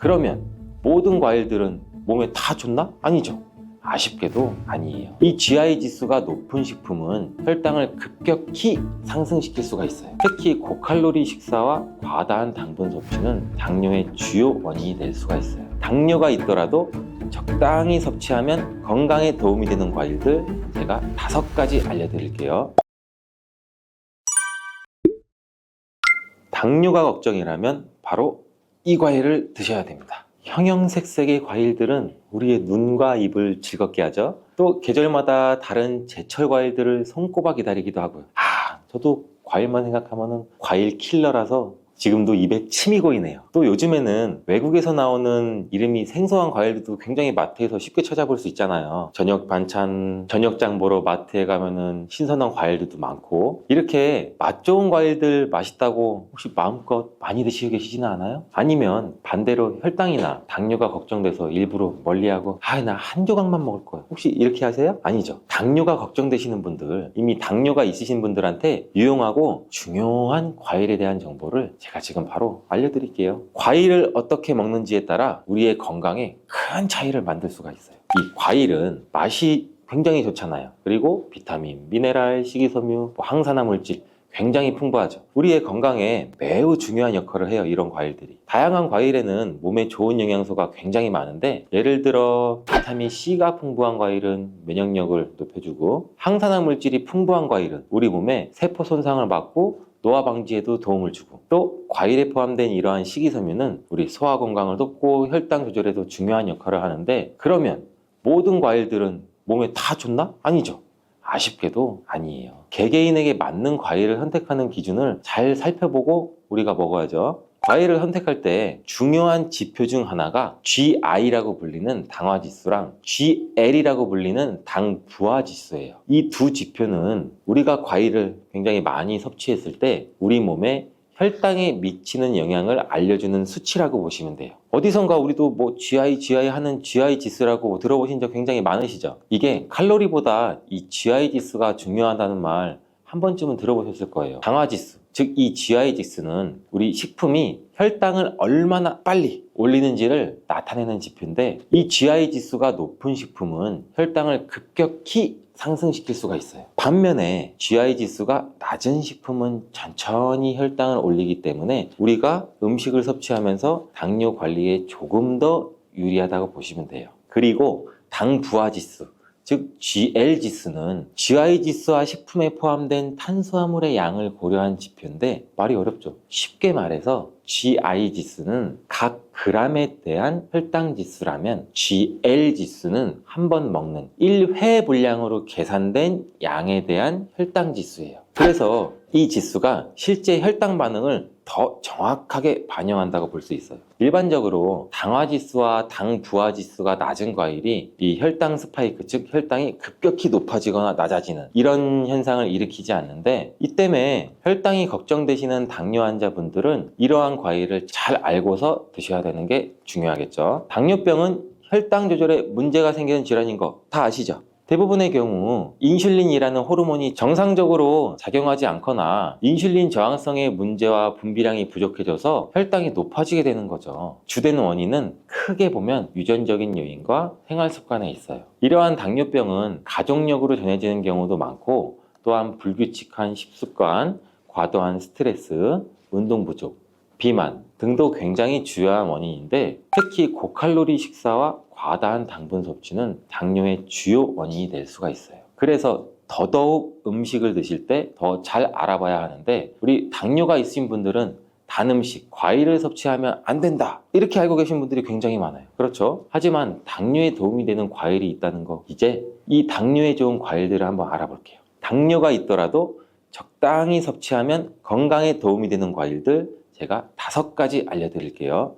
그러면 모든 과일들은 몸에 다 좋나? 아니죠. 아쉽게도 아니에요. 이 GI 지수가 높은 식품은 혈당을 급격히 상승시킬 수가 있어요. 특히 고칼로리 식사와 과다한 당분 섭취는 당뇨의 주요 원인이 될 수가 있어요. 당뇨가 있더라도 적당히 섭취하면 건강에 도움이 되는 과일들 제가 5가지 알려드릴게요. 당뇨가 걱정이라면 바로 이 과일을 드셔야 됩니다. 형형색색의 과일들은 우리의 눈과 입을 즐겁게 하죠. 또 계절마다 다른 제철 과일들을 손꼽아 기다리기도 하고요. 저도 과일만 생각하면 과일 킬러라서 지금도 입에 침이 고이네요. 또 요즘에는 외국에서 나오는 이름이 생소한 과일들도 굉장히 마트에서 쉽게 찾아볼 수 있잖아요. 저녁 반찬, 저녁장 보러 마트에 가면은 신선한 과일들도 많고, 이렇게 맛 좋은 과일들 맛있다고 혹시 마음껏 많이 드시고 계시지는 않아요? 아니면 반대로 혈당이나 당뇨가 걱정돼서 일부러 멀리하고 나 한 조각만 먹을 거야, 혹시 이렇게 하세요? 아니죠. 당뇨가 걱정되시는 분들, 이미 당뇨가 있으신 분들한테 유용하고 중요한 과일에 대한 정보를 제가 지금 바로 알려드릴게요. 과일을 어떻게 먹는지에 따라 우리의 건강에 큰 차이를 만들 수가 있어요. 이 과일은 맛이 굉장히 좋잖아요. 그리고 비타민, 미네랄, 식이섬유, 항산화 물질 굉장히 풍부하죠. 우리의 건강에 매우 중요한 역할을 해요, 이런 과일들이. 다양한 과일에는 몸에 좋은 영양소가 굉장히 많은데, 예를 들어 비타민 C가 풍부한 과일은 면역력을 높여주고, 항산화 물질이 풍부한 과일은 우리 몸에 세포 손상을 막고 노화 방지에도 도움을 주고, 또 과일에 포함된 이러한 식이섬유는 우리 소화 건강을 돕고 혈당 조절에도 중요한 역할을 하는데, 그러면 모든 과일들은 몸에 다 좋나? 아니죠. 아쉽게도 아니에요. 개개인에게 맞는 과일을 선택하는 기준을 잘 살펴보고 우리가 먹어야죠. 과일을 선택할 때 중요한 지표 중 하나가 GI라고 불리는 당화지수랑 GL이라고 불리는 당부화지수예요. 이 두 지표는 우리가 과일을 굉장히 많이 섭취했을 때 우리 몸에 혈당에 미치는 영향을 알려주는 수치라고 보시면 돼요. 어디선가 우리도 GI 하는 GI 지수라고 들어보신 적 굉장히 많으시죠? 이게 칼로리보다 이 GI 지수가 중요하다는 말 한 번쯤은 들어보셨을 거예요. 당화지수, 즉 이 GI 지수는 우리 식품이 혈당을 얼마나 빨리 올리는지를 나타내는 지표인데, 이 GI 지수가 높은 식품은 혈당을 급격히 상승시킬 수가 있어요. 반면에 GI 지수가 낮은 식품은 천천히 혈당을 올리기 때문에 우리가 음식을 섭취하면서 당뇨 관리에 조금 더 유리하다고 보시면 돼요. 그리고 당 부화 지수, 즉 GL 지수는 GI 지수와 식품에 포함된 탄수화물의 양을 고려한 지표인데, 말이 어렵죠. 쉽게 말해서 GI 지수는 각 그램에 대한 혈당 지수라면, GL 지수는 한 번 먹는 1회 분량으로 계산된 양에 대한 혈당 지수예요. 그래서 이 지수가 실제 혈당 반응을 더 정확하게 반영한다고 볼 수 있어요. 일반적으로 당화지수와 당부화지수가 낮은 과일이 이 혈당 스파이크, 즉 혈당이 급격히 높아지거나 낮아지는 이런 현상을 일으키지 않는데, 이 때문에 혈당이 걱정되시는 당뇨 환자분들은 이러한 과일을 잘 알고서 드셔야 되는 게 중요하겠죠. 당뇨병은 혈당 조절에 문제가 생기는 질환인 거 다 아시죠? 대부분의 경우 인슐린이라는 호르몬이 정상적으로 작용하지 않거나 인슐린 저항성의 문제와 분비량이 부족해져서 혈당이 높아지게 되는 거죠. 주된 원인은 크게 보면 유전적인 요인과 생활 습관에 있어요. 이러한 당뇨병은 가족력으로 전해지는 경우도 많고, 또한 불규칙한 식습관, 과도한 스트레스, 운동 부족, 비만 등도 굉장히 주요한 원인인데, 특히 고칼로리 식사와 과다한 당분 섭취는 당뇨의 주요 원인이 될 수가 있어요. 그래서 더더욱 음식을 드실 때 더 잘 알아봐야 하는데, 우리 당뇨가 있으신 분들은 단 음식, 과일을 섭취하면 안 된다, 이렇게 알고 계신 분들이 굉장히 많아요. 그렇죠? 하지만 당뇨에 도움이 되는 과일이 있다는 거, 이제 이 당뇨에 좋은 과일들을 한번 알아볼게요. 당뇨가 있더라도 적당히 섭취하면 건강에 도움이 되는 과일들 제가 5가지 알려드릴게요.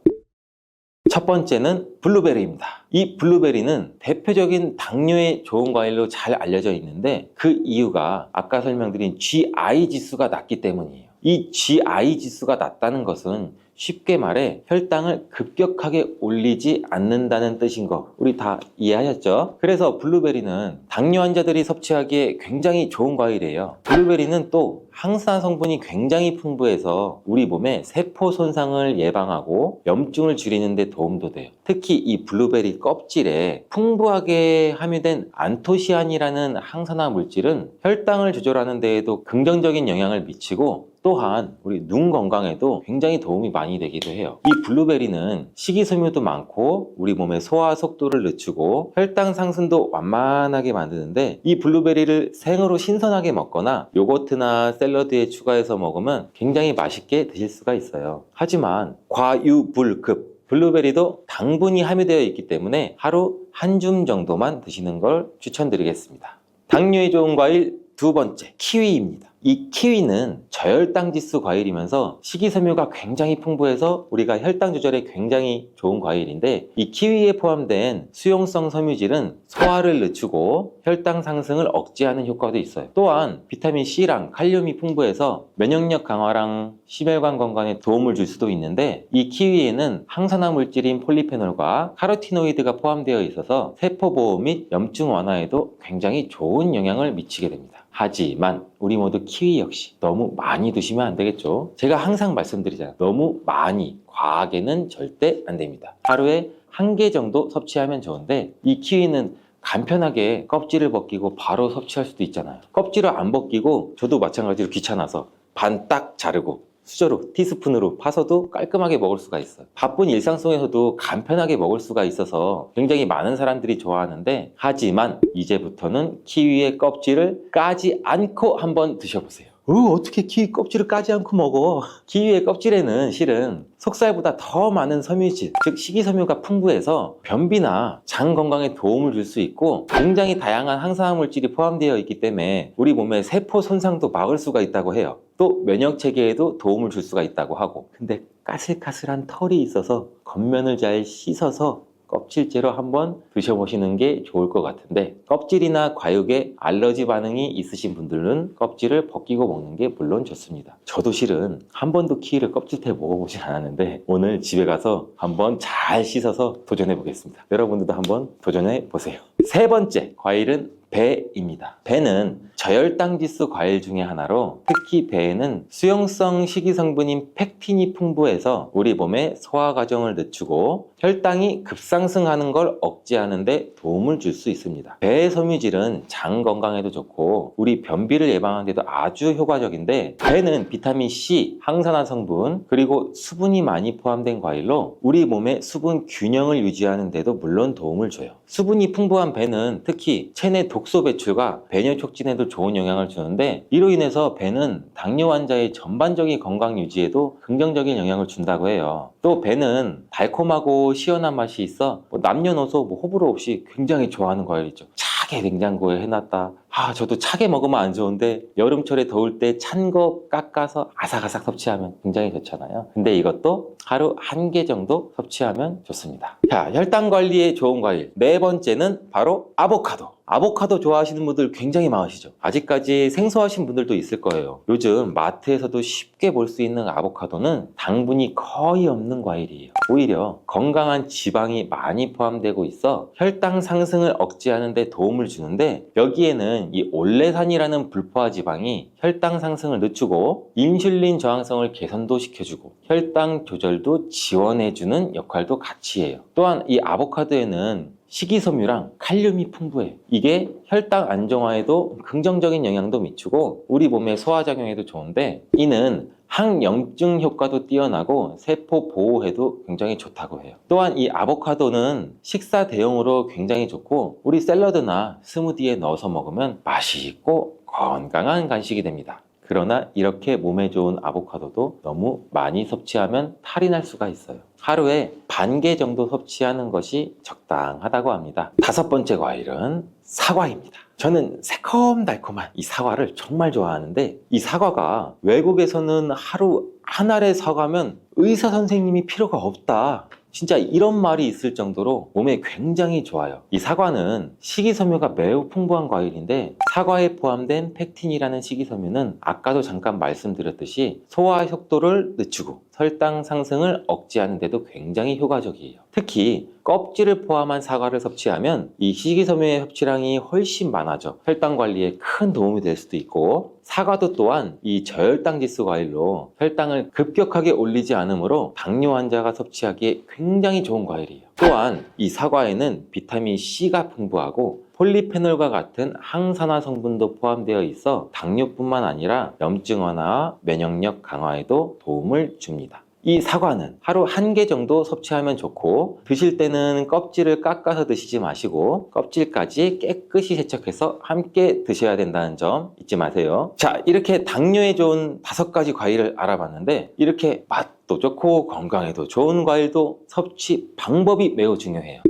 첫 번째는 블루베리입니다. 이 블루베리는 대표적인 당뇨에 좋은 과일로 잘 알려져 있는데, 그 이유가 아까 설명드린 GI 지수가 낮기 때문이에요. 이 GI 지수가 낮다는 것은 쉽게 말해 혈당을 급격하게 올리지 않는다는 뜻인 거 우리 다 이해하셨죠? 그래서 블루베리는 당뇨 환자들이 섭취하기에 굉장히 좋은 과일이에요. 블루베리는 또 항산화 성분이 굉장히 풍부해서 우리 몸의 세포 손상을 예방하고 염증을 줄이는 데 도움도 돼요. 특히 이 블루베리 껍질에 풍부하게 함유된 안토시아닌이라는 항산화 물질은 혈당을 조절하는 데에도 긍정적인 영향을 미치고 또한 우리 눈 건강에도 굉장히 도움이 많이 되기도 해요. 이 블루베리는 식이섬유도 많고 우리 몸의 소화 속도를 늦추고 혈당 상승도 완만하게 만드는데 이 블루베리를 생으로 신선하게 먹거나 요거트나 샐러드에 추가해서 먹으면 굉장히 맛있게 드실 수가 있어요. 하지만 과유불급 블루베리도 당분이 함유되어 있기 때문에 하루 한 줌 정도만 드시는 걸 추천드리겠습니다. 당뇨에 좋은 과일 두 번째, 키위입니다. 이 키위는 저혈당 지수 과일이면서 식이섬유가 굉장히 풍부해서 우리가 혈당 조절에 굉장히 좋은 과일인데 이 키위에 포함된 수용성 섬유질은 소화를 늦추고 혈당 상승을 억제하는 효과도 있어요. 또한 비타민 C랑 칼륨이 풍부해서 면역력 강화랑 심혈관 건강에 도움을 줄 수도 있는데 이 키위에는 항산화 물질인 폴리페놀과 카로티노이드가 포함되어 있어서 세포 보호 및 염증 완화에도 굉장히 좋은 영향을 미치게 됩니다. 하지만 우리 모두 키위 역시 너무 많이 드시면 안 되겠죠. 제가 항상 말씀드리잖아요. 너무 많이, 과하게는 절대 안 됩니다. 하루에 한 개 정도 섭취하면 좋은데 이 키위는 간편하게 껍질을 벗기고 바로 섭취할 수도 있잖아요. 껍질을 안 벗기고 저도 마찬가지로 귀찮아서 반 딱 자르고 수저로 티스푼으로 파서도 깔끔하게 먹을 수가 있어요. 바쁜 일상 속에서도 간편하게 먹을 수가 있어서 굉장히 많은 사람들이 좋아하는데 하지만 이제부터는 키위의 껍질을 까지 않고 한번 드셔보세요. 어떻게 키위 껍질을 까지 않고 먹어? 키위의 껍질에는 실은 속살보다 더 많은 섬유질, 즉 식이섬유가 풍부해서 변비나 장 건강에 도움을 줄 수 있고 굉장히 다양한 항산화 물질이 포함되어 있기 때문에 우리 몸의 세포 손상도 막을 수가 있다고 해요. 또 면역 체계에도 도움을 줄 수가 있다고 하고 근데 까슬까슬한 털이 있어서 겉면을 잘 씻어서 껍질째로 한번 드셔보시는 게 좋을 것 같은데 껍질이나 과육에 알러지 반응이 있으신 분들은 껍질을 벗기고 먹는 게 물론 좋습니다. 저도 실은 한 번도 키위를 껍질째 먹어보진 않았는데 오늘 집에 가서 한번 잘 씻어서 도전해 보겠습니다. 여러분들도 한번 도전해 보세요. 세 번째 과일은 배입니다. 배는 저혈당 지수 과일 중에 하나로 특히 배에는 수용성 식이성분인 펙틴이 풍부해서 우리 몸의 소화 과정을 늦추고 혈당이 급상승하는 걸 억제하는 데 도움을 줄 수 있습니다. 배의 섬유질은 장 건강에도 좋고 우리 변비를 예방하는 데도 아주 효과적인데 배는 비타민 C, 항산화 성분 그리고 수분이 많이 포함된 과일로 우리 몸의 수분 균형을 유지하는 데도 물론 도움을 줘요. 수분이 풍부한 배는 특히 체내 독소 배출과 배뇨 촉진에도 좋은 영향을 주는데 이로 인해서 배는 당뇨 환자의 전반적인 건강 유지에도 긍정적인 영향을 준다고 해요. 또 배는 달콤하고 시원한 맛이 있어 남녀노소 호불호 없이 굉장히 좋아하는 과일이죠. 차게 냉장고에 해놨다. 저도 차게 먹으면 안 좋은데 여름철에 더울 때 찬 거 깎아서 아삭아삭 섭취하면 굉장히 좋잖아요. 근데 이것도 하루 한 개 정도 섭취하면 좋습니다. 자, 혈당 관리에 좋은 과일 네 번째는 바로 아보카도. 아보카도 좋아하시는 분들 굉장히 많으시죠. 아직까지 생소하신 분들도 있을 거예요. 요즘 마트에서도 쉽게 볼 수 있는 아보카도는 당분이 거의 없는 과일이에요. 오히려 건강한 지방이 많이 포함되고 있어 혈당 상승을 억제하는 데 도움을 주는데 여기에는 이 올레산이라는 불포화 지방이 혈당 상승을 늦추고 인슐린 저항성을 개선도 시켜주고 혈당 조절도 지원해주는 역할도 같이 해요. 또한 이 아보카도에는 식이섬유랑 칼륨이 풍부해요. 이게 혈당 안정화에도 긍정적인 영향도 미치고 우리 몸의 소화작용에도 좋은데 이는 항염증 효과도 뛰어나고 세포 보호에도 굉장히 좋다고 해요. 또한 이 아보카도는 식사 대용으로 굉장히 좋고 우리 샐러드나 스무디에 넣어서 먹으면 맛있고 건강한 간식이 됩니다. 그러나 이렇게 몸에 좋은 아보카도도 너무 많이 섭취하면 탈이 날 수가 있어요. 하루에 반 개 정도 섭취하는 것이 적당하다고 합니다. 다섯 번째 과일은 사과입니다. 저는 새콤달콤한 이 사과를 정말 좋아하는데, 이 사과가 외국에서는 하루 한 알에 사과면 의사 선생님이 필요가 없다, 진짜 이런 말이 있을 정도로 몸에 굉장히 좋아요. 이 사과는 식이섬유가 매우 풍부한 과일인데, 사과에 포함된 펙틴이라는 식이섬유는 아까도 잠깐 말씀드렸듯이 소화 속도를 늦추고 혈당 상승을 억제하는 데도 굉장히 효과적이에요. 특히 껍질을 포함한 사과를 섭취하면 이 식이섬유의 섭취량이 훨씬 많아져 혈당 관리에 큰 도움이 될 수도 있고, 사과도 또한 이 저혈당 지수 과일로 혈당을 급격하게 올리지 않으므로 당뇨 환자가 섭취하기에 굉장히 좋은 과일이에요. 또한 이 사과에는 비타민 C가 풍부하고 폴리페놀과 같은 항산화 성분도 포함되어 있어 당뇨뿐만 아니라 염증 완화와 면역력 강화에도 도움을 줍니다. 이 사과는 하루 1개 정도 섭취하면 좋고, 드실 때는 껍질을 깎아서 드시지 마시고 껍질까지 깨끗이 세척해서 함께 드셔야 된다는 점 잊지 마세요. 자, 이렇게 당뇨에 좋은 5가지 과일을 알아봤는데, 이렇게 맛도 좋고 건강에도 좋은 과일도 섭취 방법이 매우 중요해요.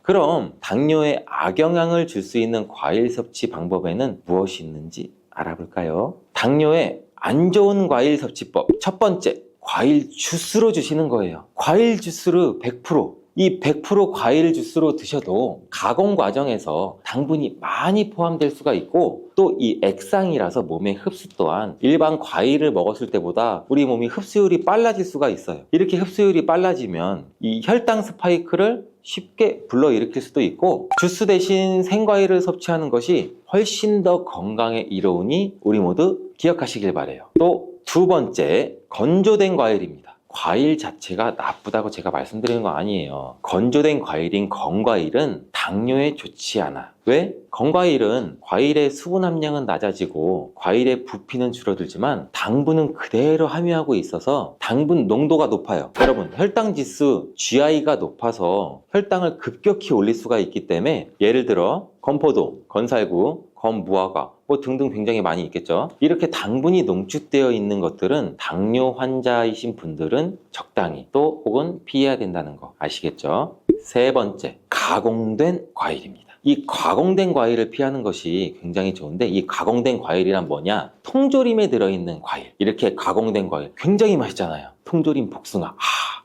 그럼 당뇨에 악영향을 줄 수 있는 과일 섭취 방법에는 무엇이 있는지 알아볼까요? 당뇨에 안 좋은 과일 섭취법, 첫 번째, 과일 주스로 주시는 거예요. 과일 주스를 100%, 이 100% 과일 주스로 드셔도 가공 과정에서 당분이 많이 포함될 수가 있고, 또 이 액상이라서 몸의 흡수 또한 일반 과일을 먹었을 때보다 우리 몸이 흡수율이 빨라질 수가 있어요. 이렇게 흡수율이 빨라지면 이 혈당 스파이크를 쉽게 불러일으킬 수도 있고, 주스 대신 생과일을 섭취하는 것이 훨씬 더 건강에 이로우니 우리 모두 기억하시길 바래요. 또 두 번째, 건조된 과일입니다. 과일 자체가 나쁘다고 제가 말씀드리는 거 아니에요. 건조된 과일인 건과일은 당뇨에 좋지 않아. 왜? 건과일은 과일의 수분 함량은 낮아지고 과일의 부피는 줄어들지만 당분은 그대로 함유하고 있어서 당분 농도가 높아요. 여러분, 혈당 지수 GI가 높아서 혈당을 급격히 올릴 수가 있기 때문에, 예를 들어 건포도, 건살구, 건무화과 등등 굉장히 많이 있겠죠. 이렇게 당분이 농축되어 있는 것들은 당뇨 환자이신 분들은 적당히 또 혹은 피해야 된다는 거 아시겠죠? 세 번째, 가공된 과일입니다. 이 가공된 과일을 피하는 것이 굉장히 좋은데, 이 가공된 과일이란 뭐냐? 통조림에 들어있는 과일. 이렇게 가공된 과일 굉장히 맛있잖아요. 통조림 복숭아,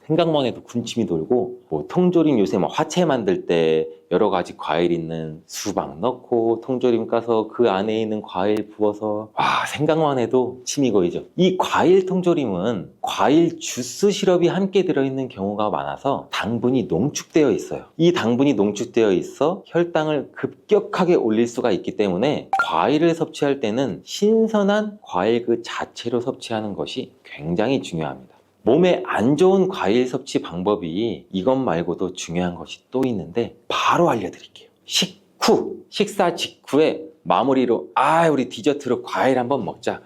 생각만 해도 군침이 돌고, 통조림 요새 화채 만들 때 여러 가지 과일 있는 수박 넣고 통조림 까서 그 안에 있는 과일 부어서, 생각만 해도 침이 고이죠. 이 과일 통조림은 과일 주스 시럽이 함께 들어있는 경우가 많아서 당분이 농축되어 있어요. 이 당분이 농축되어 있어 혈당을 급격하게 올릴 수가 있기 때문에 과일을 섭취할 때는 신선한 과일 그 자체로 섭취하는 것이 굉장히 중요합니다. 몸에 안 좋은 과일 섭취 방법이 이것 말고도 중요한 것이 또 있는데 바로 알려드릴게요. 식사 직후에 마무리로 우리 디저트로 과일 한번 먹자.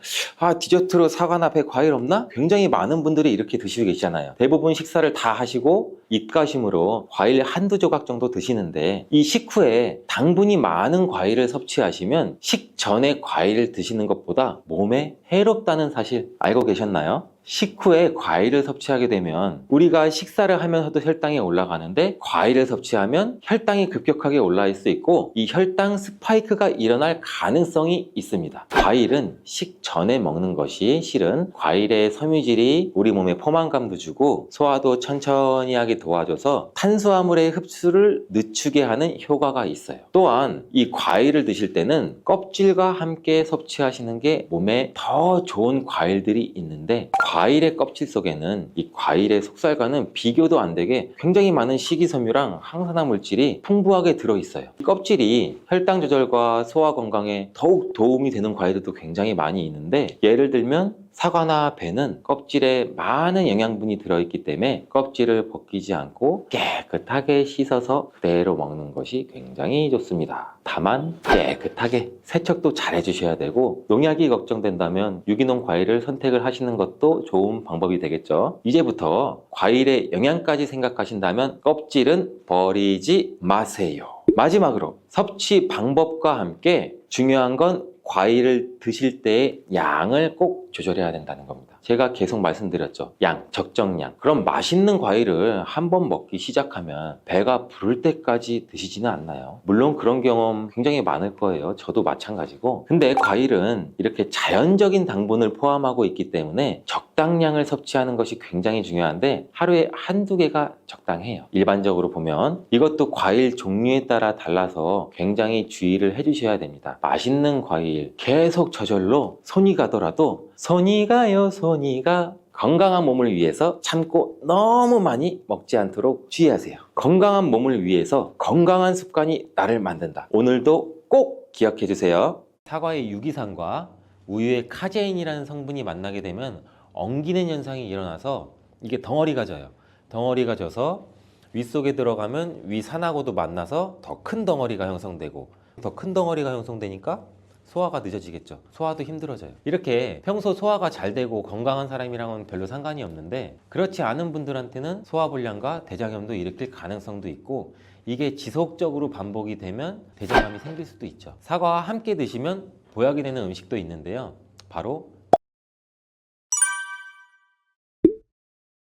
디저트로 사과나 배 과일 없나? 굉장히 많은 분들이 이렇게 드시고 계시잖아요. 대부분 식사를 다 하시고 입가심으로 과일 한두 조각 정도 드시는데, 이 식후에 당분이 많은 과일을 섭취하시면 식전에 과일을 드시는 것보다 몸에 해롭다는 사실 알고 계셨나요? 식후에 과일을 섭취하게 되면 우리가 식사를 하면서도 혈당이 올라가는데, 과일을 섭취하면 혈당이 급격하게 올라갈 수 있고 이 혈당 스파이크가 일어날 가능성이 있습니다. 과일은 식전에 먹는 것이 실은 과일의 섬유질이 우리 몸에 포만감도 주고 소화도 천천히 하게 도와줘서 탄수화물의 흡수를 늦추게 하는 효과가 있어요. 또한 이 과일을 드실 때는 껍질과 함께 섭취하시는 게 몸에 더 좋은 과일들이 있는데, 과일의 껍질 속에는 이 과일의 속살과는 비교도 안 되게 굉장히 많은 식이섬유랑 항산화 물질이 풍부하게 들어있어요. 이 껍질이 혈당 조절과 소화 건강에 더욱 도움이 되는 과일들도 굉장히 많이 있는데, 예를 들면 사과나 배는 껍질에 많은 영양분이 들어있기 때문에 껍질을 벗기지 않고 깨끗하게 씻어서 그대로 먹는 것이 굉장히 좋습니다. 다만 깨끗하게 세척도 잘 해주셔야 되고, 농약이 걱정된다면 유기농 과일을 선택을 하시는 것도 좋은 방법이 되겠죠. 이제부터 과일의 영양까지 생각하신다면 껍질은 버리지 마세요. 마지막으로 섭취 방법과 함께 중요한 건 과일을 드실 때의 양을 꼭 조절해야 된다는 겁니다. 제가 계속 말씀드렸죠. 양, 적정량. 그럼 맛있는 과일을 한 번 먹기 시작하면 배가 부를 때까지 드시지는 않나요? 물론 그런 경험 굉장히 많을 거예요. 저도 마찬가지고. 근데 과일은 이렇게 자연적인 당분을 포함하고 있기 때문에 적당량을 섭취하는 것이 굉장히 중요한데 하루에 한두 개가 적당해요. 일반적으로 보면 이것도 과일 종류에 따라 달라서 굉장히 주의를 해주셔야 됩니다. 맛있는 과일 계속 저절로 손이 가더라도 손이 가요 손이 가, 건강한 몸을 위해서 참고 너무 많이 먹지 않도록 주의하세요. 건강한 몸을 위해서 건강한 습관이 나를 만든다. 오늘도 꼭 기억해 주세요. 사과의 유기산과 우유의 카제인이라는 성분이 만나게 되면 엉기는 현상이 일어나서 이게 덩어리가 져요. 덩어리가 져서 윗속에 들어가면 위산하고도 만나서 더 큰 덩어리가 형성되고, 더 큰 덩어리가 형성되니까 소화가 늦어지겠죠. 소화도 힘들어져요. 이렇게 평소 소화가 잘 되고 건강한 사람이랑은 별로 상관이 없는데, 그렇지 않은 분들한테는 소화불량과 대장염도 일으킬 가능성도 있고, 이게 지속적으로 반복이 되면 대장암이 생길 수도 있죠. 사과와 함께 드시면 보약이 되는 음식도 있는데요. 바로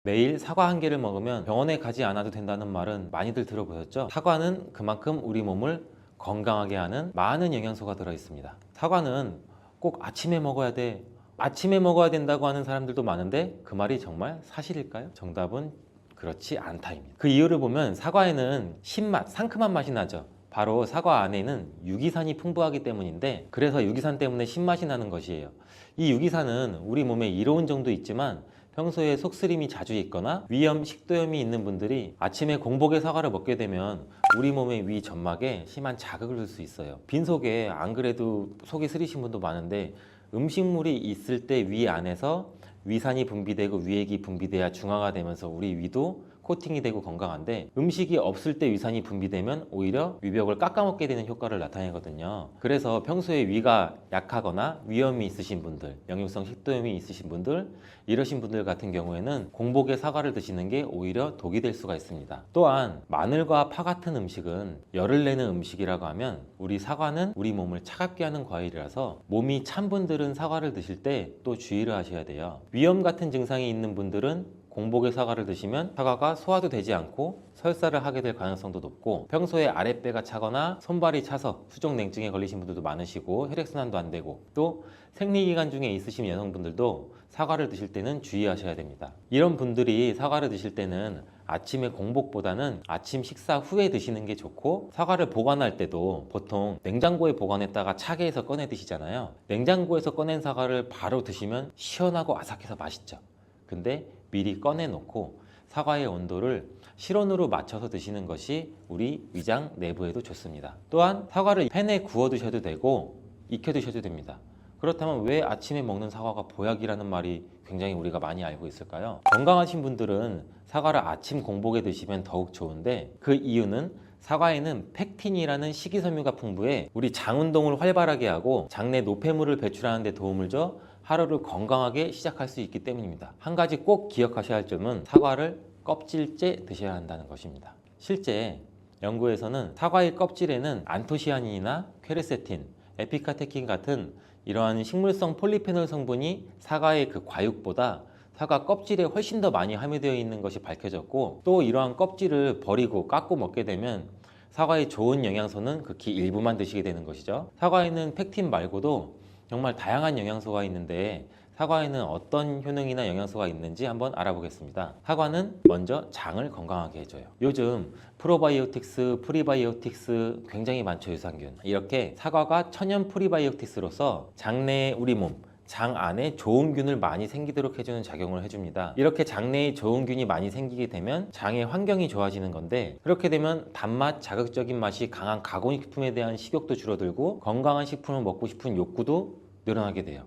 매일 사과 한 개를 먹으면 병원에 가지 않아도 된다는 말은 많이들 들어보셨죠? 사과는 그만큼 우리 몸을 건강하게 하는 많은 영양소가 들어있습니다. 사과는 꼭 아침에 먹어야 돼, 아침에 먹어야 된다고 하는 사람들도 많은데 그 말이 정말 사실일까요? 정답은 그렇지 않다입니다. 그 이유를 보면 사과에는 신맛, 상큼한 맛이 나죠. 바로 사과 안에는 유기산이 풍부하기 때문인데, 그래서 유기산 때문에 신맛이 나는 것이에요. 이 유기산은 우리 몸에 이로운 정도 있지만 평소에 속쓰림이 자주 있거나 위염, 식도염이 있는 분들이 아침에 공복에 사과를 먹게 되면 우리 몸의 위 점막에 심한 자극을 줄 수 있어요. 빈속에 안 그래도 속이 쓰리신 분도 많은데, 음식물이 있을 때 위 안에서 위산이 분비되고 위액이 분비돼야 중화가 되면서 우리 위도 코팅이 되고 건강한데, 음식이 없을 때 위산이 분비되면 오히려 위벽을 깎아먹게 되는 효과를 나타내거든요. 그래서 평소에 위가 약하거나 위염이 있으신 분들, 역류성 식도염이 있으신 분들, 이러신 분들 같은 경우에는 공복에 사과를 드시는 게 오히려 독이 될 수가 있습니다. 또한 마늘과 파 같은 음식은 열을 내는 음식이라고 하면, 우리 사과는 우리 몸을 차갑게 하는 과일이라서 몸이 찬 분들은 사과를 드실 때 또 주의를 하셔야 돼요. 위염 같은 증상이 있는 분들은 공복에 사과를 드시면 사과가 소화도 되지 않고 설사를 하게 될 가능성도 높고, 평소에 아랫배가 차거나 손발이 차서 수족냉증에 걸리신 분들도 많으시고 혈액순환도 안 되고, 또 생리기간 중에 있으신 여성분들도 사과를 드실 때는 주의하셔야 됩니다. 이런 분들이 사과를 드실 때는 아침에 공복보다는 아침 식사 후에 드시는 게 좋고, 사과를 보관할 때도 보통 냉장고에 보관했다가 차게 해서 꺼내 드시잖아요. 냉장고에서 꺼낸 사과를 바로 드시면 시원하고 아삭해서 맛있죠. 근데 미리 꺼내놓고 사과의 온도를 실온으로 맞춰서 드시는 것이 우리 위장 내부에도 좋습니다. 또한 사과를 팬에 구워 드셔도 되고 익혀 드셔도 됩니다. 그렇다면 왜 아침에 먹는 사과가 보약이라는 말이 굉장히 우리가 많이 알고 있을까요? 건강하신 분들은 사과를 아침 공복에 드시면 더욱 좋은데, 그 이유는 사과에는 펙틴이라는 식이섬유가 풍부해 우리 장 운동을 활발하게 하고 장내 노폐물을 배출하는 데 도움을 줘 하루를 건강하게 시작할 수 있기 때문입니다. 한 가지 꼭 기억하셔야 할 점은 사과를 껍질째 드셔야 한다는 것입니다. 실제 연구에서는 사과의 껍질에는 안토시아닌이나 퀘르세틴, 에피카테킨 같은 이러한 식물성 폴리페놀 성분이 사과의 그 과육보다 사과 껍질에 훨씬 더 많이 함유되어 있는 것이 밝혀졌고, 또 이러한 껍질을 버리고 깎고 먹게 되면 사과의 좋은 영양소는 극히 일부만 드시게 되는 것이죠. 사과에는 펙틴 말고도 정말 다양한 영양소가 있는데, 사과에는 어떤 효능이나 영양소가 있는지 한번 알아보겠습니다. 사과는 먼저 장을 건강하게 해줘요. 요즘 프로바이오틱스, 프리바이오틱스 굉장히 많죠, 유산균. 이렇게 사과가 천연 프리바이오틱스로서 장내의 우리 몸, 장 안에 좋은 균을 많이 생기도록 해주는 작용을 해줍니다. 이렇게 장내에 좋은 균이 많이 생기게 되면 장의 환경이 좋아지는 건데, 그렇게 되면 단맛, 자극적인 맛이 강한 가공식품에 대한 식욕도 줄어들고 건강한 식품을 먹고 싶은 욕구도 늘어나게 돼요.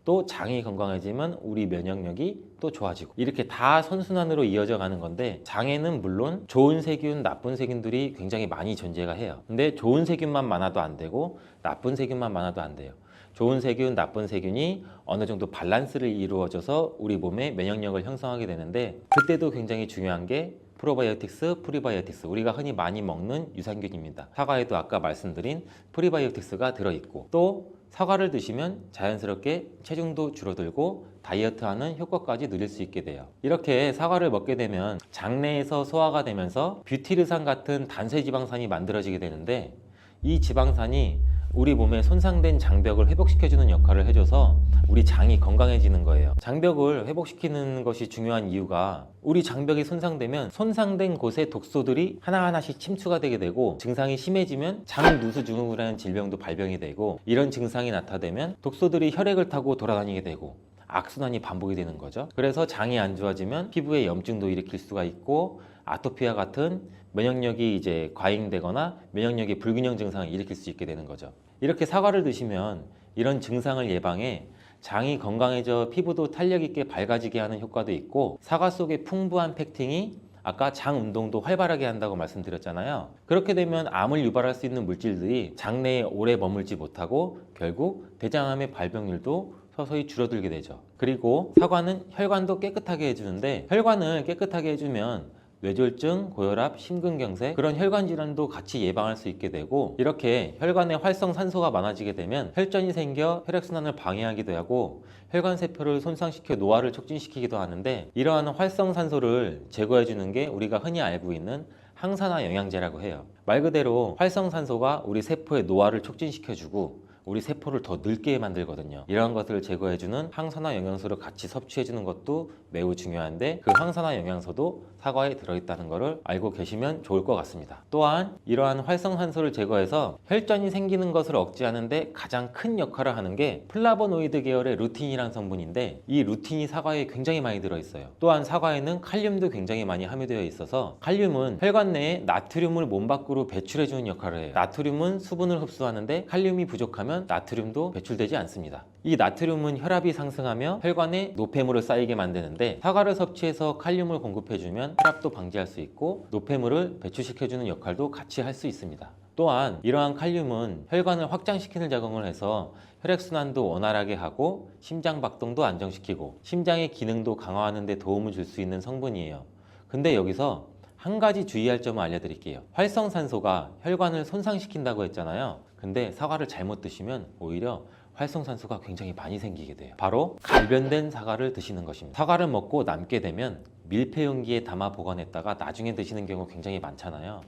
또 장이 건강해지면 우리 면역력이 또 좋아지고, 이렇게 다 선순환으로 이어져 가는 건데, 장에는 물론 좋은 세균, 나쁜 세균들이 굉장히 많이 존재가 해요. 근데 좋은 세균만 많아도 안 되고 나쁜 세균만 많아도 안 돼요. 좋은 세균, 나쁜 세균이 어느 정도 밸런스를 이루어져서 우리 몸의 면역력을 형성하게 되는데, 그때도 굉장히 중요한 게 프로바이오틱스, 프리바이오틱스, 우리가 흔히 많이 먹는 유산균입니다. 사과에도 아까 말씀드린 프리바이오틱스가 들어있고, 또 사과를 드시면 자연스럽게 체중도 줄어들고 다이어트하는 효과까지 누릴 수 있게 돼요. 이렇게 사과를 먹게 되면 장내에서 소화가 되면서 뷰티르산 같은 단쇄지방산이 만들어지게 되는데, 이 지방산이 우리 몸에 손상된 장벽을 회복시켜주는 역할을 해줘서 우리 장이 건강해지는 거예요. 장벽을 회복시키는 것이 중요한 이유가, 우리 장벽이 손상되면 손상된 곳에 독소들이 하나하나씩 침투가 되게 되고, 증상이 심해지면 장누수증후군이라는 질병도 발병이 되고, 이런 증상이 나타나면 독소들이 혈액을 타고 돌아다니게 되고 악순환이 반복이 되는 거죠. 그래서 장이 안 좋아지면 피부에 염증도 일으킬 수가 있고, 아토피와 같은 면역력이 이제 과잉되거나 면역력의 불균형 증상을 일으킬 수 있게 되는 거죠. 이렇게 사과를 드시면 이런 증상을 예방해 장이 건강해져 피부도 탄력 있게 밝아지게 하는 효과도 있고, 사과 속의 풍부한 펙틴이 아까 장 운동도 활발하게 한다고 말씀드렸잖아요. 그렇게 되면 암을 유발할 수 있는 물질들이 장내에 오래 머물지 못하고 결국 대장암의 발병률도 서서히 줄어들게 되죠. 그리고 사과는 혈관도 깨끗하게 해주는데, 혈관을 깨끗하게 해주면 뇌졸중, 고혈압, 심근경색, 그런 혈관 질환도 같이 예방할 수 있게 되고, 이렇게 혈관에 활성산소가 많아지게 되면 혈전이 생겨 혈액순환을 방해하기도 하고 혈관세포를 손상시켜 노화를 촉진시키기도 하는데, 이러한 활성산소를 제거해 주는 게 우리가 흔히 알고 있는 항산화 영양제라고 해요. 말 그대로 활성산소가 우리 세포의 노화를 촉진시켜주고 우리 세포를 더 늙게 만들거든요. 이러한 것들을 제거해주는 항산화 영양소를 같이 섭취해주는 것도 매우 중요한데, 그 항산화 영양소도 사과에 들어있다는 것을 알고 계시면 좋을 것 같습니다. 또한 이러한 활성산소를 제거해서 혈전이 생기는 것을 억제하는 데 가장 큰 역할을 하는 게 플라보노이드 계열의 루틴이라는 성분인데, 이 루틴이 사과에 굉장히 많이 들어있어요. 또한 사과에는 칼륨도 굉장히 많이 함유되어 있어서, 칼륨은 혈관 내에 나트륨을 몸 밖으로 배출해주는 역할을 해요. 나트륨은 수분을 흡수하는데 칼륨이 부족하면 나트륨도 배출되지 않습니다. 이 나트륨은 혈압이 상승하며 혈관에 노폐물을 쌓이게 만드는데, 사과를 섭취해서 칼륨을 공급해주면 혈압도 방지할 수 있고 노폐물을 배출시켜주는 역할도 같이 할 수 있습니다. 또한 이러한 칼륨은 혈관을 확장시키는 작용을 해서 혈액순환도 원활하게 하고 심장박동도 안정시키고 심장의 기능도 강화하는 데 도움을 줄 수 있는 성분이에요. 근데 여기서 한 가지 주의할 점을 알려드릴게요. 활성산소가 혈관을 손상시킨다고 했잖아요. 근데 사과를 잘못 드시면 오히려 활성산소가 굉장히 많이 생기게 돼요. 바로 갈변된 사과를 드시는 것입니다. 사과를 먹고 남게 되면 밀폐 용기에 담아 보관했다가 나중에 드시는 경우 굉장히 많잖아요.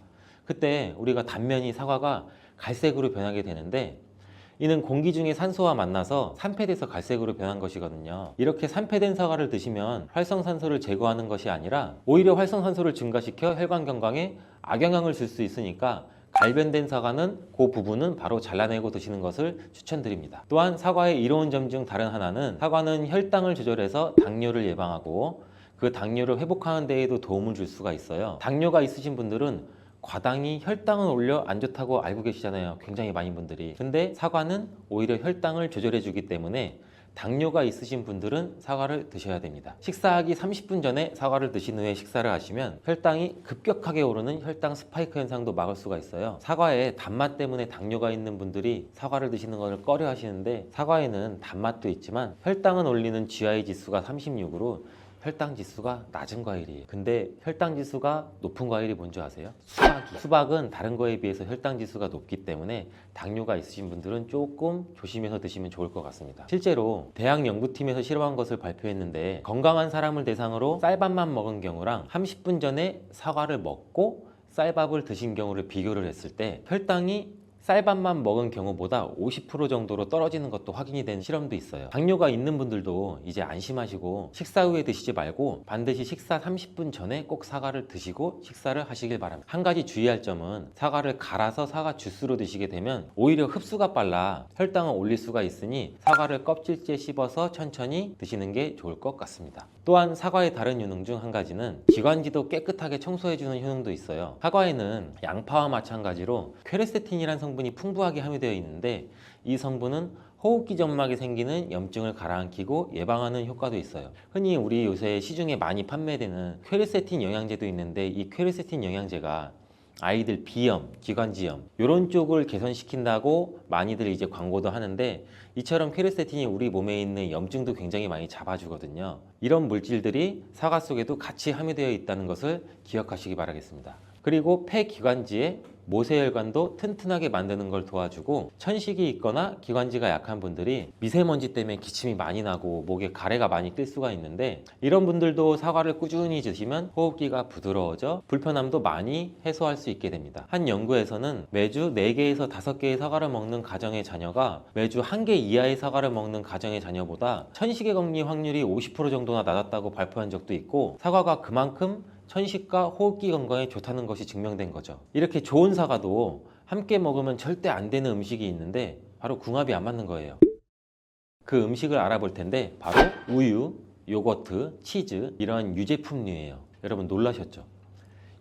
그때 우리가 단면이 사과가 갈색으로 변하게 되는데, 이는 공기 중에 산소와 만나서 산패돼서 갈색으로 변한 것이거든요. 이렇게 산패된 사과를 드시면 활성산소를 제거하는 것이 아니라 오히려 활성산소를 증가시켜 혈관 건강에 악영향을 줄 수 있으니까, 갈변된 사과는 그 부분은 바로 잘라내고 드시는 것을 추천드립니다. 또한 사과의 이로운 점 중 다른 하나는, 사과는 혈당을 조절해서 당뇨를 예방하고 그 당뇨를 회복하는 데에도 도움을 줄 수가 있어요. 당뇨가 있으신 분들은 과당이 혈당을 올려 안 좋다고 알고 계시잖아요. 굉장히 많은 분들이. 근데 사과는 오히려 혈당을 조절해 주기 때문에 당뇨가 있으신 분들은 사과를 드셔야 됩니다. 식사하기 30분 전에 사과를 드신 후에 식사를 하시면 혈당이 급격하게 오르는 혈당 스파이크 현상도 막을 수가 있어요. 사과에 단맛 때문에 당뇨가 있는 분들이 사과를 드시는 것을 꺼려 하시는데, 사과에는 단맛도 있지만 혈당은 올리는 GI 지수가 36으로 혈당 지수가 낮은 과일이에요. 근데 혈당 지수가 높은 과일이 뭔지 아세요? 수박은 다른 거에 비해서 혈당 지수가 높기 때문에 당뇨가 있으신 분들은 조금 조심해서 드시면 좋을 것 같습니다. 실제로 대학 연구팀에서 실험한 것을 발표했는데, 건강한 사람을 대상으로 쌀밥만 먹은 경우랑 30분 전에 사과를 먹고 쌀밥을 드신 경우를 비교를 했을 때 혈당이 쌀밥만 먹은 경우보다 50% 정도로 떨어지는 것도 확인이 된 실험도 있어요. 당뇨가 있는 분들도 이제 안심하시고 식사 후에 드시지 말고 반드시 식사 30분 전에 꼭 사과를 드시고 식사를 하시길 바랍니다. 한 가지 주의할 점은, 사과를 갈아서 사과 주스로 드시게 되면 오히려 흡수가 빨라 혈당을 올릴 수가 있으니 사과를 껍질째 씹어서 천천히 드시는 게 좋을 것 같습니다. 또한 사과의 다른 효능 중 한 가지는 기관지도 깨끗하게 청소해주는 효능도 있어요. 사과에는 양파와 마찬가지로 퀘르세틴이라는 성분이 풍부하게 함유되어 있는데, 이 성분은 호흡기 점막에 생기는 염증을 가라앉히고 예방하는 효과도 있어요. 흔히 우리 요새 시중에 많이 판매되는 퀘르세틴 영양제도 있는데, 이 퀘르세틴 영양제가 아이들 비염, 기관지염 이런 쪽을 개선시킨다고 많이들 이제 광고도 하는데, 이처럼 퀘르세틴이 우리 몸에 있는 염증도 굉장히 많이 잡아주거든요. 이런 물질들이 사과 속에도 같이 함유되어 있다는 것을 기억하시기 바라겠습니다. 그리고 폐기관지에 모세혈관도 튼튼하게 만드는 걸 도와주고, 천식이 있거나 기관지가 약한 분들이 미세먼지 때문에 기침이 많이 나고 목에 가래가 많이 낄 수가 있는데, 이런 분들도 사과를 꾸준히 드시면 호흡기가 부드러워져 불편함도 많이 해소할 수 있게 됩니다. 한 연구에서는 매주 4개에서 5개의 사과를 먹는 가정의 자녀가 매주 1개 이하의 사과를 먹는 가정의 자녀보다 천식에 걸릴 확률이 50% 정도나 낮았다고 발표한 적도 있고, 사과가 그만큼 천식과 호흡기 건강에 좋다는 것이 증명된 거죠. 이렇게 좋은 사과도 함께 먹으면 절대 안 되는 음식이 있는데 바로 궁합이 안 맞는 거예요. 그 음식을 알아볼 텐데 바로 우유, 요거트, 치즈, 이런 유제품류예요. 여러분 놀라셨죠?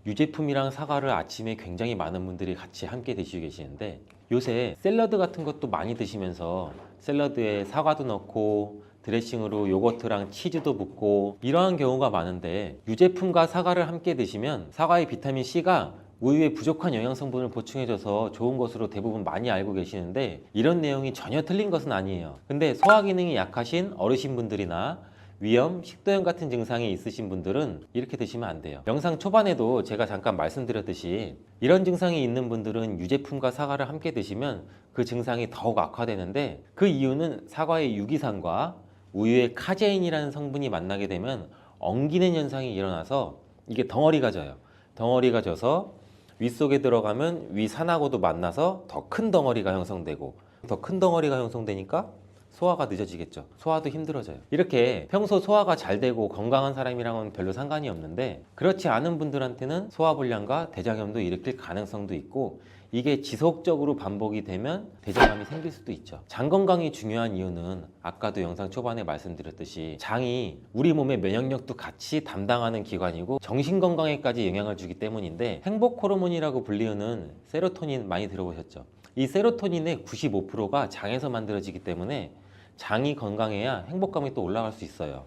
유제품이랑 사과를 아침에 굉장히 많은 분들이 같이 함께 드시고 계시는데, 요새 샐러드 같은 것도 많이 드시면서 샐러드에 사과도 넣고 드레싱으로 요거트랑 치즈도 붓고 이러한 경우가 많은데, 유제품과 사과를 함께 드시면 사과의 비타민C가 우유에 부족한 영양 성분을 보충해줘서 좋은 것으로 대부분 많이 알고 계시는데, 이런 내용이 전혀 틀린 것은 아니에요. 근데 소화 기능이 약하신 어르신분들이나 위염, 식도염 같은 증상이 있으신 분들은 이렇게 드시면 안 돼요. 영상 초반에도 제가 잠깐 말씀드렸듯이 이런 증상이 있는 분들은 유제품과 사과를 함께 드시면 그 증상이 더욱 악화되는데, 그 이유는 사과의 유기산과 우유의 카제인이라는 성분이 만나게 되면 엉기는 현상이 일어나서 이게 덩어리가 져요. 덩어리가 져서 윗속에 들어가면 위산하고도 만나서 더 큰 덩어리가 형성되고, 더 큰 덩어리가 형성되니까 소화가 늦어지겠죠. 소화도 힘들어져요. 이렇게 평소 소화가 잘 되고 건강한 사람이랑은 별로 상관이 없는데, 그렇지 않은 분들한테는 소화불량과 대장염도 일으킬 가능성도 있고, 이게 지속적으로 반복이 되면 대장암이 생길 수도 있죠. 장 건강이 중요한 이유는 아까도 영상 초반에 말씀드렸듯이 장이 우리 몸의 면역력도 같이 담당하는 기관이고 정신 건강에까지 영향을 주기 때문인데, 행복 호르몬이라고 불리우는 세로토닌 많이 들어보셨죠? 이 세로토닌의 95%가 장에서 만들어지기 때문에 장이 건강해야 행복감이 또 올라갈 수 있어요.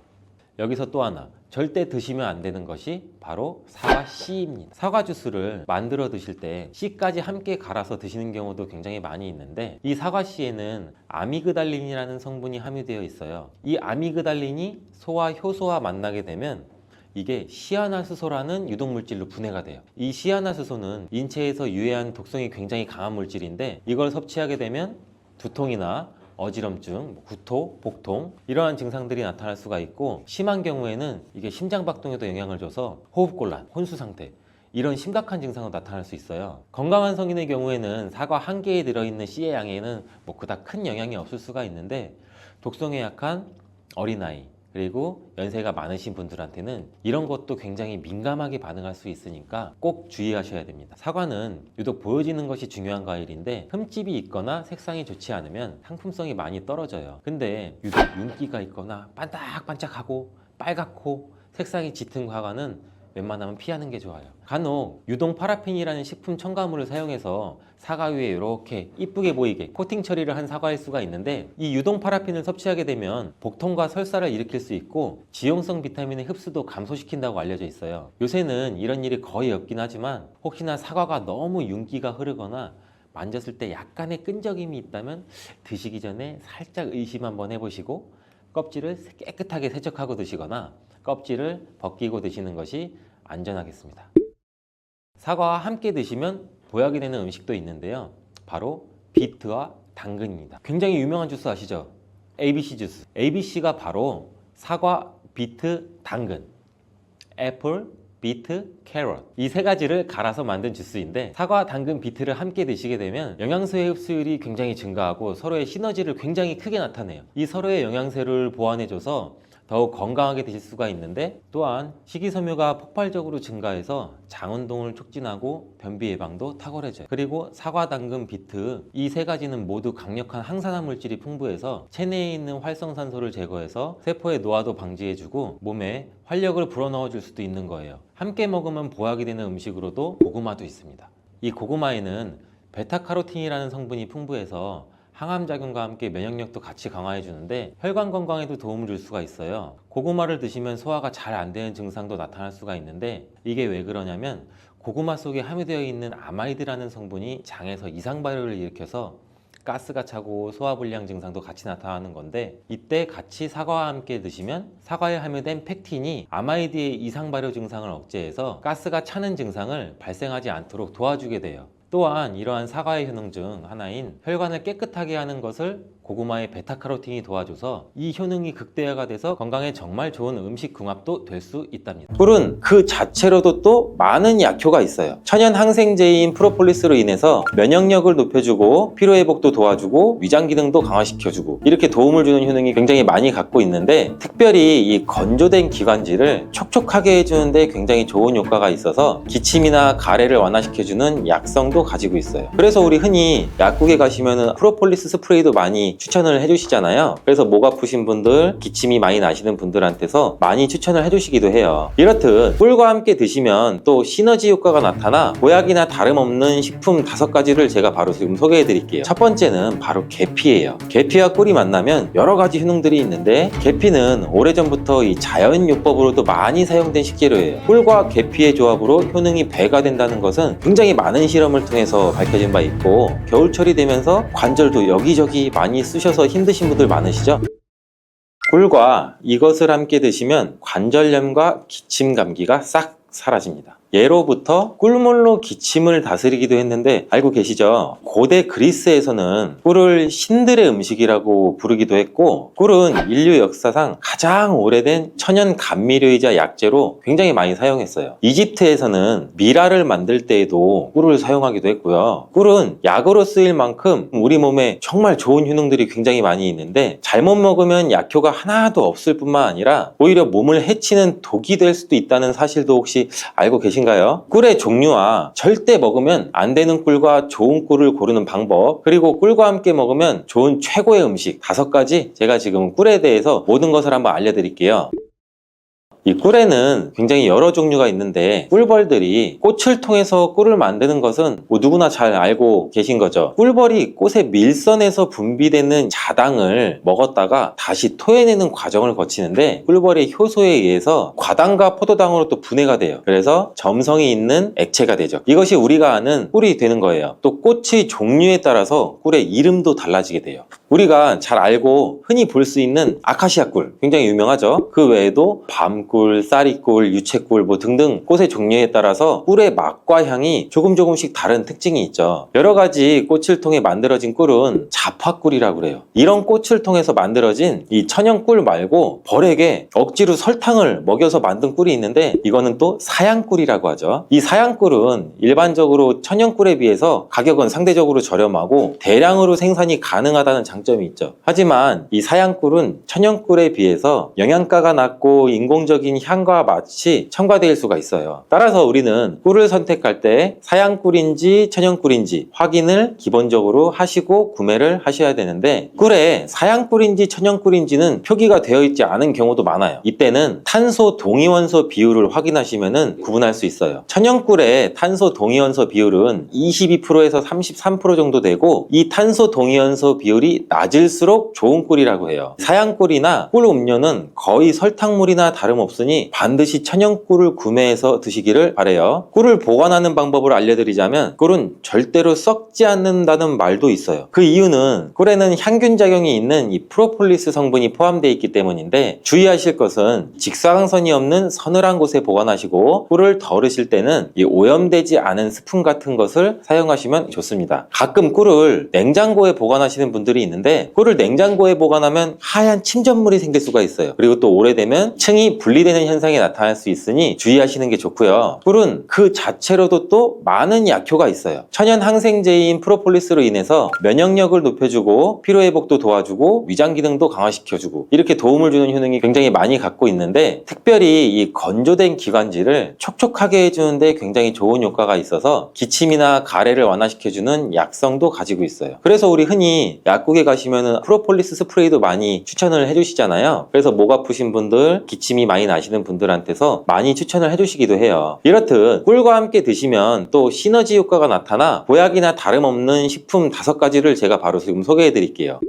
여기서 또 하나, 절대 드시면 안 되는 것이 바로 사과 씨입니다. 사과 주스를 만들어 드실 때 씨까지 함께 갈아서 드시는 경우도 굉장히 많이 있는데, 이 사과 씨에는 아미그달린이라는 성분이 함유되어 있어요. 이 아미그달린이 소와 효소와 만나게 되면 이게 시아나수소라는 유독물질로 분해가 돼요. 이 시아나수소는 인체에서 유해한 독성이 굉장히 강한 물질인데, 이걸 섭취하게 되면 두통이나 어지럼증, 구토, 복통 이러한 증상들이 나타날 수가 있고, 심한 경우에는 이게 심장박동에도 영향을 줘서 호흡곤란, 혼수상태, 이런 심각한 증상으로 나타날 수 있어요. 건강한 성인의 경우에는 사과 한 개에 들어있는 씨의 양에는 그닥 큰 영향이 없을 수가 있는데, 독성에 약한 어린아이, 그리고 연세가 많으신 분들한테는 이런 것도 굉장히 민감하게 반응할 수 있으니까 꼭 주의하셔야 됩니다. 사과는 유독 보여지는 것이 중요한 과일인데, 흠집이 있거나 색상이 좋지 않으면 상품성이 많이 떨어져요. 근데 유독 윤기가 있거나 반짝반짝하고 빨갛고 색상이 짙은 사과는 웬만하면 피하는 게 좋아요. 간혹 유동 파라핀이라는 식품 첨가물을 사용해서 사과 위에 이렇게 이쁘게 보이게 코팅 처리를 한 사과일 수가 있는데, 이 유동 파라핀을 섭취하게 되면 복통과 설사를 일으킬 수 있고 지용성 비타민의 흡수도 감소시킨다고 알려져 있어요. 요새는 이런 일이 거의 없긴 하지만, 혹시나 사과가 너무 윤기가 흐르거나 만졌을 때 약간의 끈적임이 있다면 드시기 전에 살짝 의심 한번 해보시고 껍질을 깨끗하게 세척하고 드시거나 껍질을 벗기고 드시는 것이 안전하겠습니다. 사과와 함께 드시면 보약이 되는 음식도 있는데요, 바로 비트와 당근입니다. 굉장히 유명한 주스 아시죠? ABC 주스. ABC가 바로 사과, 비트, 당근, 애플, 비트, 캐럿, 이 세 가지를 갈아서 만든 주스인데, 사과, 당근, 비트를 함께 드시게 되면 영양소의 흡수율이 굉장히 증가하고 서로의 시너지를 굉장히 크게 나타내요. 이 서로의 영양소를 보완해줘서 더욱 건강하게 드실 수가 있는데, 또한 식이섬유가 폭발적으로 증가해서 장운동을 촉진하고 변비 예방도 탁월해져요. 그리고 사과, 당근, 비트 이 세 가지는 모두 강력한 항산화 물질이 풍부해서 체내에 있는 활성산소를 제거해서 세포의 노화도 방지해주고 몸에 활력을 불어넣어 줄 수도 있는 거예요. 함께 먹으면 보약이 되는 음식으로도 고구마도 있습니다. 이 고구마에는 베타카로틴이라는 성분이 풍부해서 항암작용과 함께 면역력도 같이 강화해 주는데 혈관 건강에도 도움을 줄 수가 있어요. 고구마를 드시면 소화가 잘 안 되는 증상도 나타날 수가 있는데, 이게 왜 그러냐면 고구마 속에 함유되어 있는 아마이드라는 성분이 장에서 이상 발효를 일으켜서 가스가 차고 소화불량 증상도 같이 나타나는 건데, 이때 같이 사과와 함께 드시면 사과에 함유된 팩틴이 아마이드의 이상 발효 증상을 억제해서 가스가 차는 증상을 발생하지 않도록 도와주게 돼요. 또한 이러한 사과의 효능 중 하나인 혈관을 깨끗하게 하는 것을 고구마의 베타카로틴이 도와줘서 이 효능이 극대화가 돼서 건강에 정말 좋은 음식 궁합도 될 수 있답니다. 꿀은 그 자체로도 또 많은 약효가 있어요. 천연 항생제인 프로폴리스로 인해서 면역력을 높여주고 피로회복도 도와주고 위장 기능도 강화시켜주고 이렇게 도움을 주는 효능이 굉장히 많이 갖고 있는데, 특별히 이 건조된 기관지를 촉촉하게 해주는데 굉장히 좋은 효과가 있어서 기침이나 가래를 완화시켜주는 약성도 가지고 있어요. 그래서 우리 흔히 약국에 가시면은 프로폴리스 스프레이도 많이 추천을 해주시잖아요. 그래서 목 아프신 분들, 기침이 많이 나시는 분들한테서 많이 추천을 해주시기도 해요. 이렇듯 꿀과 함께 드시면 또 시너지 효과가 나타나 보약이나 다름없는 식품 5가지를 제가 바로 지금 소개해 드릴게요. 첫 번째는 바로 계피예요. 계피와 꿀이 만나면 여러 가지 효능들이 있는데, 계피는 오래전부터 이 자연요법으로도 많이 사용된 식재료예요. 꿀과 계피의 조합으로 효능이 배가 된다는 것은 굉장히 많은 실험을 통해서 밝혀진 바 있고, 겨울철이 되면서 관절도 여기저기 많이 쑤셔서 힘드신 분들 많으시죠? 꿀과 이것을 함께 드시면 관절염과 기침 감기가 싹 사라집니다. 예로부터 꿀물로 기침을 다스리기도 했는데 알고 계시죠? 고대 그리스에서는 꿀을 신들의 음식이라고 부르기도 했고, 꿀은 인류 역사상 가장 오래된 천연 감미료이자 약재로 굉장히 많이 사용했어요. 이집트에서는 미라를 만들 때에도 꿀을 사용하기도 했고요. 꿀은 약으로 쓰일 만큼 우리 몸에 정말 좋은 효능들이 굉장히 많이 있는데, 잘못 먹으면 약효가 하나도 없을 뿐만 아니라 오히려 몸을 해치는 독이 될 수도 있다는 사실도 혹시 알고 계신가요? 꿀의 종류와 절대 먹으면 안 되는 꿀과 좋은 꿀을 고르는 방법, 그리고 꿀과 함께 먹으면 좋은 최고의 음식 5가지, 제가 지금 꿀에 대해서 모든 것을 한번 알려드릴게요. 이 꿀에는 굉장히 여러 종류가 있는데, 꿀벌들이 꽃을 통해서 꿀을 만드는 것은 누구나 잘 알고 계신 거죠. 꿀벌이 꽃의 밀선에서 분비되는 자당을 먹었다가 다시 토해내는 과정을 거치는데, 꿀벌의 효소에 의해서 과당과 포도당으로 또 분해가 돼요. 그래서 점성이 있는 액체가 되죠. 이것이 우리가 아는 꿀이 되는 거예요. 또 꽃의 종류에 따라서 꿀의 이름도 달라지게 돼요. 우리가 잘 알고 흔히 볼 수 있는 아카시아 꿀, 굉장히 유명하죠. 그 외에도 밤꿀, 쌀이꿀, 유채꿀 등등 꽃의 종류에 따라서 꿀의 맛과 향이 조금씩 다른 특징이 있죠. 여러 가지 꽃을 통해 만들어진 꿀은 자파꿀이라고 그래요. 이런 꽃을 통해서 만들어진 이 천연꿀 말고 벌에게 억지로 설탕을 먹여서 만든 꿀이 있는데, 이거는 또 사양꿀이라고 하죠. 이 사양꿀은 일반적으로 천연꿀에 비해서 가격은 상대적으로 저렴하고 대량으로 생산이 가능하다는 장점이 있죠. 하지만 이 사양꿀은 천연꿀에 비해서 영양가가 낮고 인공적인 향과 맛이 첨가될 수가 있어요. 따라서 우리는 꿀을 선택할 때 사양꿀인지 천연꿀인지 확인을 기본적으로 하시고 구매를 하셔야 되는데, 꿀에 사양꿀인지 천연꿀인지는 표기가 되어 있지 않은 경우도 많아요. 이때는 탄소 동위원소 비율을 확인하시면 구분할 수 있어요. 천연꿀의 탄소 동위원소 비율은 22%에서 33% 정도 되고, 이 탄소 동위원소 비율이 낮을수록 좋은 꿀이라고 해요. 사양꿀이나 꿀 음료는 거의 설탕물이나 다름없으니 반드시 천연꿀을 구매해서 드시기를 바래요. 꿀을 보관하는 방법을 알려드리자면, 꿀은 절대로 썩지 않는다는 말도 있어요. 그 이유는 꿀에는 향균 작용이 있는 이 프로폴리스 성분이 포함되어 있기 때문인데, 주의하실 것은 직사광선이 없는 서늘한 곳에 보관하시고, 꿀을 덜으실 때는 이 오염되지 않은 스푼 같은 것을 사용하시면 좋습니다. 가끔 꿀을 냉장고에 보관하시는 분들이 있는데, 꿀을 냉장고에 보관하면 하얀 침전물이 생길 수가 있어요. 그리고 또 오래되면 층이 분리되는 현상이 나타날 수 있으니 주의하시는 게 좋고요. 꿀은 그 자체로도 또 많은 약효가 있어요. 천연 항생제인 프로폴리스로 인해서 면역력을 높여주고 피로회복도 도와주고 위장 기능도 강화시켜주고 이렇게 도움을 주는 효능이 굉장히 많이 갖고 있는데, 특별히 이 건조된 기관지를 촉촉하게 해주는데 굉장히 좋은 효과가 있어서 기침이나 가래를 완화시켜주는 약성도 가지고 있어요. 그래서 우리 흔히 약국에 가시면은 프로폴리스 스프레이도 많이 추천을 해주시잖아요. 그래서 목 아프신 분들, 기침이 많이 나시는 분들한테서 많이 추천을 해주시기도 해요. 이렇듯 꿀과 함께 드시면 또 시너지 효과가 나타나 보약이나 다름없는 식품 5가지를 제가 바로 지금 소개해 드릴게요.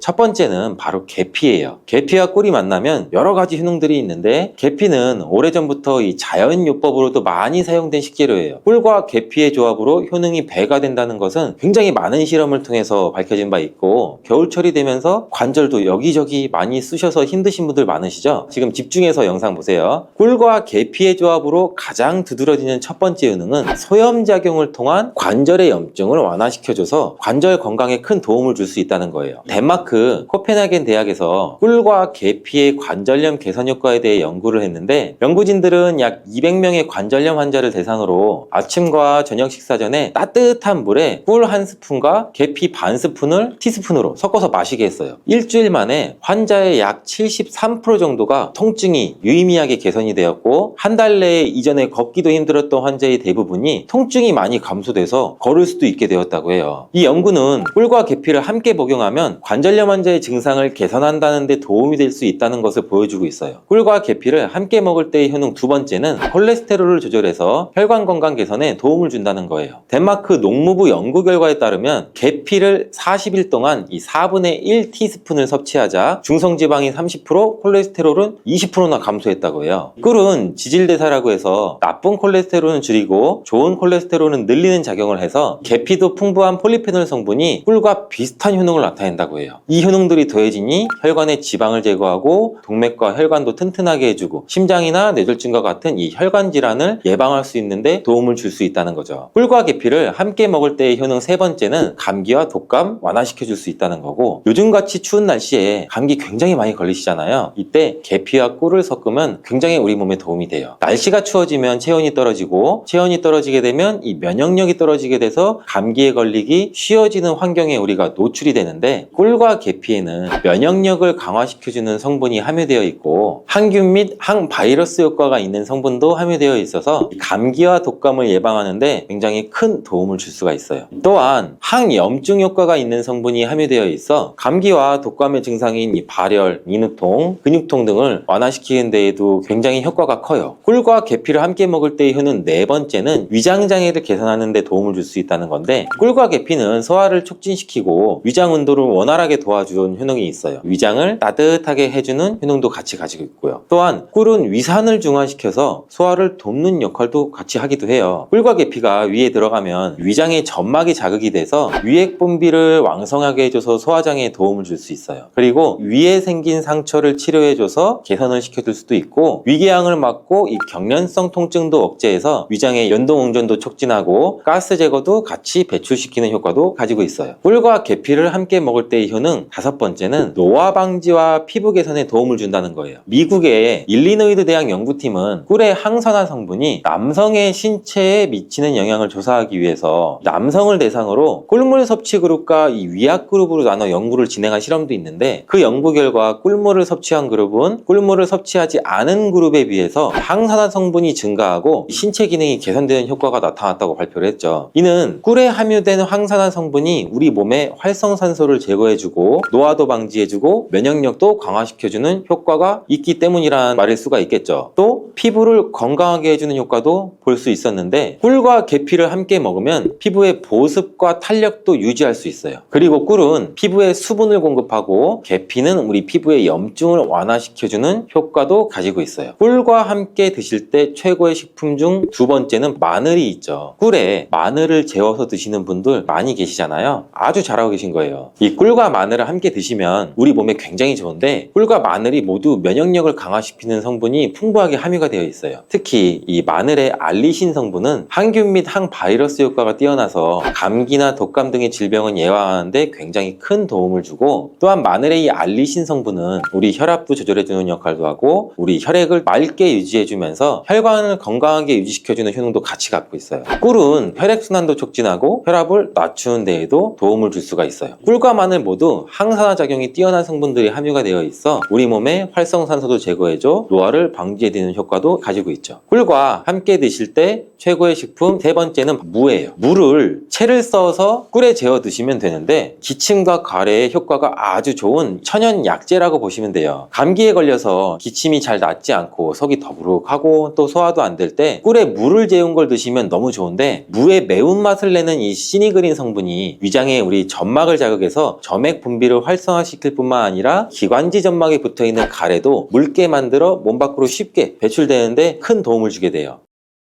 첫 번째는 바로 계피예요. 계피와 꿀이 만나면 여러 가지 효능들이 있는데, 계피는 오래전부터 이 자연요법으로도 많이 사용된 식재료예요. 꿀과 계피의 조합으로 효능이 배가 된다는 것은 굉장히 많은 실험을 통해서 밝혀진 바 있고, 겨울철이 되면서 관절도 여기저기 많이 쑤셔서 힘드신 분들 많으시죠? 지금 집중해서 영상 보세요. 꿀과 계피의 조합으로 가장 두드러지는 첫 번째 효능은 소염작용을 통한 관절의 염증을 완화시켜줘서 관절 건강에 큰 도움을 줄 수 있다는 거예요. 덴마크 코펜하겐 대학에서 꿀과 계피의 관절염 개선 효과에 대해 연구를 했는데, 연구진들은 약 200명의 관절염 환자를 대상으로 아침과 저녁 식사 전에 따뜻한 물에 꿀 한 스푼과 계피 반 스푼을 티스푼으로 섞어서 마시게 했어요. 일주일 만에 환자의 약 73% 정도가 통증이 유의미하게 개선이 되었고, 한 달 내에 이전에 걷기도 힘들었던 환자의 대부분이 통증이 많이 감소돼서 걸을 수도 있게 되었다고 해요. 이 연구는 꿀과 계피를 함께 복용하면 관절염 환자의 증상을 개선한다는 데 도움이 될 수 있다는 것을 보여주고 있어요. 꿀과 계피를 함께 먹을 때의 효능 두 번째는 콜레스테롤을 조절해서 혈관 건강 개선에 도움을 준다는 거예요. 덴마크 농무부 연구 결과에 따르면 계피를 40일 동안 이 4분의 1 티스푼을 섭취하자 중성지방이 30%, 콜레스테롤은 20%나 감소했다고 해요. 꿀은 지질대사라고 해서 나쁜 콜레스테롤은 줄이고 좋은 콜레스테롤은 늘리는 작용을 해서, 계피도 풍부한 폴리페놀 성분이 꿀과 비슷한 효능을 나타낸다고 해요. 이 효능들이 더해지니 혈관의 지방을 제거하고 동맥과 혈관도 튼튼하게 해주고 심장이나 뇌졸중과 같은 이 혈관 질환을 예방할 수 있는데 도움을 줄 수 있다는 거죠. 꿀과 계피를 함께 먹을 때의 효능 세 번째는 감기와 독감 완화시켜 줄 수 있다는 거고, 요즘같이 추운 날씨에 감기 굉장히 많이 걸리시잖아요. 이때 계피와 꿀을 섞으면 굉장히 우리 몸에 도움이 돼요. 날씨가 추워지면 체온이 떨어지고, 체온이 떨어지게 되면 이 면역력이 떨어지게 돼서 감기에 걸리기 쉬워지는 환경에 우리가 노출이 되는데, 꿀과 계피에는 면역력을 강화시켜주는 성분이 함유되어 있고 항균 및 항바이러스 효과가 있는 성분도 함유되어 있어서 감기와 독감을 예방하는데 굉장히 큰 도움을 줄 수가 있어요. 또한 항염증 효과가 있는 성분이 함유되어 있어 감기와 독감의 증상인 이 발열, 인후통, 근육통 등을 완화시키는 데에도 굉장히 효과가 커요. 꿀과 계피를 함께 먹을 때의 효능 네 번째는 위장장애를 개선하는 데 도움을 줄 수 있다는 건데, 꿀과 계피는 소화를 촉진시키고 위장 온도를 원활하게 도와주는 효능이 있어요. 위장을 따뜻하게 해주는 효능도 같이 가지고 있고요. 또한 꿀은 위산을 중화시켜서 소화를 돕는 역할도 같이 하기도 해요. 꿀과 계피가 위에 들어가면 위장의 점막이 자극이 돼서 위액 분비를 왕성하게 해줘서 소화장애에 도움을 줄 수 있어요. 그리고 위에 생긴 상처를 치료해줘서 개선을 시켜줄 수도 있고, 위궤양을 막고 이 경련성 통증도 억제해서 위장의 연동응전도 촉진하고 가스 제거도 같이 배출시키는 효과도 가지고 있어요. 꿀과 계피를 함께 먹을 때의 효능 다섯 번째는 노화 방지와 피부 개선에 도움을 준다는 거예요. 미국의 일리노이드 대학 연구팀은 꿀의 항산화 성분이 남성의 신체에 미치는 영향을 조사하기 위해서 남성을 대상으로 꿀물 섭취 그룹과 이 위약 그룹으로 나눠 연구를 진행한 실험도 있는데, 그 연구 결과 꿀물을 섭취한 그룹은 꿀물을 섭취하지 않은 그룹에 비해서 항산화 성분이 증가하고 신체 기능이 개선되는 효과가 나타났다고 발표를 했죠. 이는 꿀에 함유된 항산화 성분이 우리 몸에 활성산소를 제거해주고 노화도 방지해주고 면역력도 강화시켜주는 효과가 있기 때문이라는 말일 수가 있겠죠. 또 피부를 건강하게 해주는 효과도 볼 수 있었는데, 꿀과 계피를 함께 먹으면 피부의 보습과 탄력도 유지할 수 있어요. 그리고 꿀은 피부에 수분을 공급하고 계피는 우리 피부의 염증을 완화시켜주는 효과도 가지고 있어요. 꿀과 함께 드실 때 최고의 식품 중 두 번째는 마늘이 있죠. 꿀에 마늘을 재워서 드시는 분들 많이 계시잖아요. 아주 잘하고 계신 거예요. 이 꿀과 마늘을 함께 드시면 우리 몸에 굉장히 좋은데, 꿀과 마늘이 모두 면역력을 강화시키는 성분이 풍부하게 함유가 되어 있어요. 특히 이 마늘의 알리신 성분은 항균 및 항바이러스 효과가 뛰어나서 감기나 독감 등의 질병을 예방하는데 굉장히 큰 도움을 주고, 또한 마늘의 이 알리신 성분은 우리 혈압도 조절해주는 역할도 하고 우리 혈액을 맑게 유지해주면서 혈관을 건강하게 유지시켜주는 효능도 같이 갖고 있어요. 꿀은 혈액순환도 촉진하고 혈압을 낮추는 데에도 도움을 줄 수가 있어요. 꿀과 마늘 모두 항산화 작용이 뛰어난 성분들이 함유가 되어 있어 우리 몸에 활성산소도 제거해줘 노화를 방지해주는 효과도 가지고 있죠. 꿀과 함께 드실 때 최고의 식품 세 번째는 무예요. 무를 채를 써서 꿀에 재워 드시면 되는데, 기침과 가래에 효과가 아주 좋은 천연 약재라고 보시면 돼요. 감기에 걸려서 기침이 잘 낫지 않고 속이 더부룩하고 또 소화도 안 될 때 꿀에 무를 재운 걸 드시면 너무 좋은데, 무의 매운맛을 내는 이 시니그린 성분이 위장에 우리 점막을 자극해서 점액 분비 변비를 활성화시킬 뿐만 아니라 기관지 점막에 붙어있는 가래도 묽게 만들어 몸 밖으로 쉽게 배출되는데 큰 도움을 주게 돼요.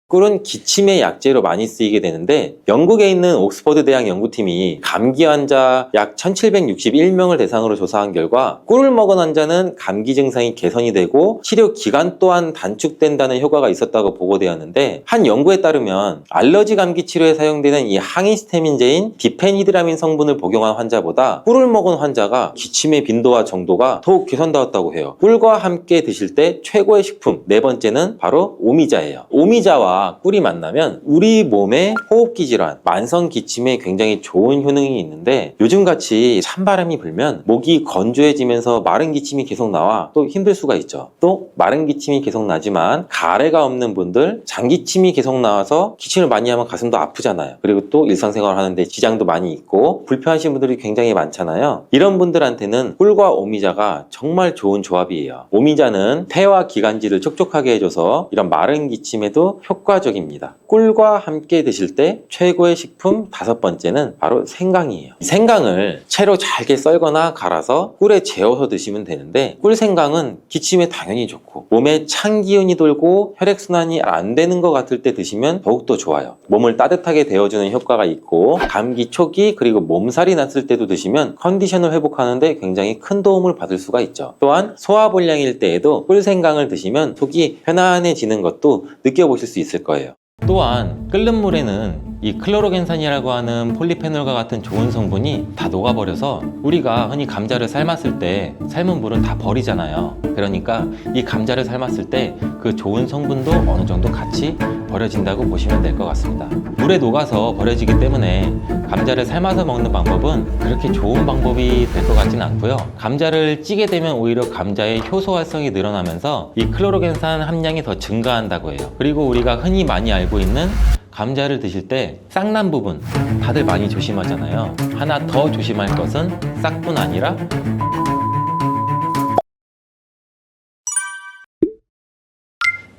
꿀은 기침의 약재로 많이 쓰이게 되는데 영국에 있는 옥스퍼드 대학 연구팀이 감기 환자 약 1761명을 대상으로 조사한 결과 꿀을 먹은 환자는 감기 증상이 개선이 되고 치료 기간 또한 단축된다는 효과가 있었다고 보고되었는데, 한 연구에 따르면 알러지 감기 치료에 사용되는 이 항히스타민제인 디페니드라민 성분을 복용한 환자보다 꿀을 먹은 환자가 기침의 빈도와 정도가 더욱 개선되었다고 해요. 꿀과 함께 드실 때 최고의 식품 네 번째는 바로 오미자예요. 오미자와 꿀이 만나면 우리 몸의 호흡기 질환, 만성 기침에 굉장히 좋은 효능이 있는데, 요즘같이 찬바람이 불면 목이 건조해지면서 마른 기침이 계속 나와 또 힘들 수가 있죠. 또 마른 기침이 계속 나지만 가래가 없는 분들, 장기침이 계속 나와서 기침을 많이 하면 가슴도 아프잖아요. 그리고 또 일상생활을 하는데 지장도 많이 있고 불편하신 분들이 굉장히 많잖아요. 이런 분들한테는 꿀과 오미자가 정말 좋은 조합이에요. 오미자는 폐와 기관지를 촉촉하게 해줘서 이런 마른 기침에도 효과적입니다. 꿀과 함께 드실 때 최고의 식품 다섯 번째는 바로 생강이에요. 생강을 채로 잘게 썰거나 갈아서 꿀에 재워서 드시면 되는데, 꿀 생강은 기침에 당연히 좋고 몸에 찬 기운이 돌고 혈액순환이 안 되는 것 같을 때 드시면 더욱더 좋아요. 몸을 따뜻하게 데워주는 효과가 있고 감기 초기 그리고 몸살이 났을 때도 드시면 컨디션을 회복하는데 굉장히 큰 도움을 받을 수가 있죠. 또한 소화불량일 때에도 꿀 생강을 드시면 속이 편안해지는 것도 느껴보실 수 있을 거예요. 또한 끓는 물에는 이 클로로겐산이라고 하는 폴리페놀과 같은 좋은 성분이 다 녹아버려서 우리가 흔히 감자를 삶았을 때 삶은 물은 다 버리잖아요. 그러니까 이 감자를 삶았을 때 그 좋은 성분도 어느 정도 같이 버려진다고 보시면 될 것 같습니다. 물에 녹아서 버려지기 때문에 감자를 삶아서 먹는 방법은 그렇게 좋은 방법이 될 것 같지는 않고요. 감자를 찌게 되면 오히려 감자의 효소 활성이 늘어나면서 이 클로로겐산 함량이 더 증가한다고 해요. 그리고 우리가 흔히 많이 알고 있는 감자를 드실 때 싹난 부분 다들 많이 조심하잖아요. 하나 더 조심할 것은 싹뿐 아니라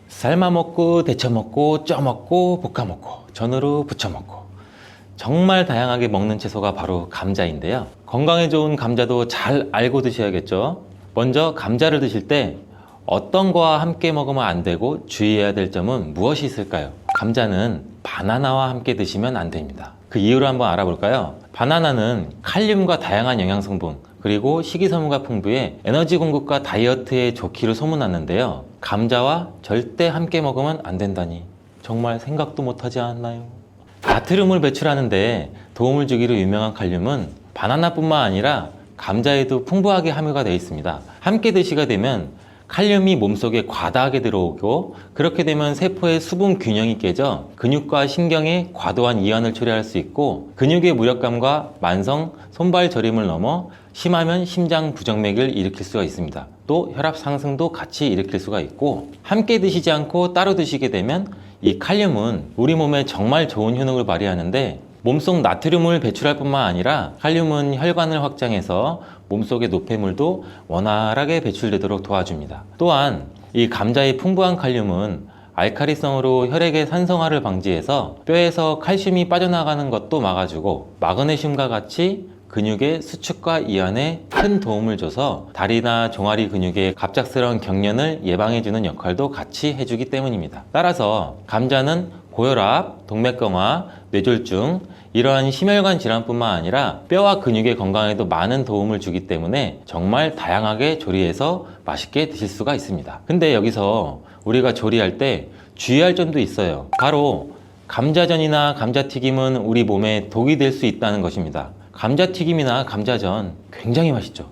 삶아 먹고 데쳐 먹고 쪄 먹고 볶아 먹고 전으로 부쳐 먹고 정말 다양하게 먹는 채소가 바로 감자인데요. 건강에 좋은 감자도 잘 알고 드셔야겠죠. 먼저 감자를 드실 때 어떤 거와 함께 먹으면 안 되고 주의해야 될 점은 무엇이 있을까요? 감자는 바나나와 함께 드시면 안 됩니다. 그 이유를 한번 알아볼까요? 바나나는 칼륨과 다양한 영양성분 그리고 식이섬유가 풍부해 에너지 공급과 다이어트에 좋기로 소문났는데요. 감자와 절대 함께 먹으면 안 된다니 정말 생각도 못하지 않나요? 나트륨을 배출하는데 도움을 주기로 유명한 칼륨은 바나나뿐만 아니라 감자에도 풍부하게 함유가 되어 있습니다. 함께 드시게 되면 칼륨이 몸속에 과다하게 들어오고 그렇게 되면 세포의 수분 균형이 깨져 근육과 신경에 과도한 이완을 초래할 수 있고 근육의 무력감과 만성 손발 저림을 넘어 심하면 심장 부정맥을 일으킬 수가 있습니다. 또 혈압 상승도 같이 일으킬 수가 있고, 함께 드시지 않고 따로 드시게 되면 이 칼륨은 우리 몸에 정말 좋은 효능을 발휘하는데 몸속 나트륨을 배출할 뿐만 아니라 칼륨은 혈관을 확장해서 몸속의 노폐물도 원활하게 배출되도록 도와줍니다. 또한 이 감자의 풍부한 칼륨은 알칼리성으로 혈액의 산성화를 방지해서 뼈에서 칼슘이 빠져나가는 것도 막아주고 마그네슘과 같이 근육의 수축과 이완에 큰 도움을 줘서 다리나 종아리 근육의 갑작스러운 경련을 예방해주는 역할도 같이 해주기 때문입니다. 따라서 감자는 고혈압, 동맥경화, 뇌졸중 이러한 심혈관 질환뿐만 아니라 뼈와 근육의 건강에도 많은 도움을 주기 때문에 정말 다양하게 조리해서 맛있게 드실 수가 있습니다. 근데 여기서 우리가 조리할 때 주의할 점도 있어요. 바로 감자전이나 감자튀김은 우리 몸에 독이 될 수 있다는 것입니다. 감자튀김이나 감자전 굉장히 맛있죠.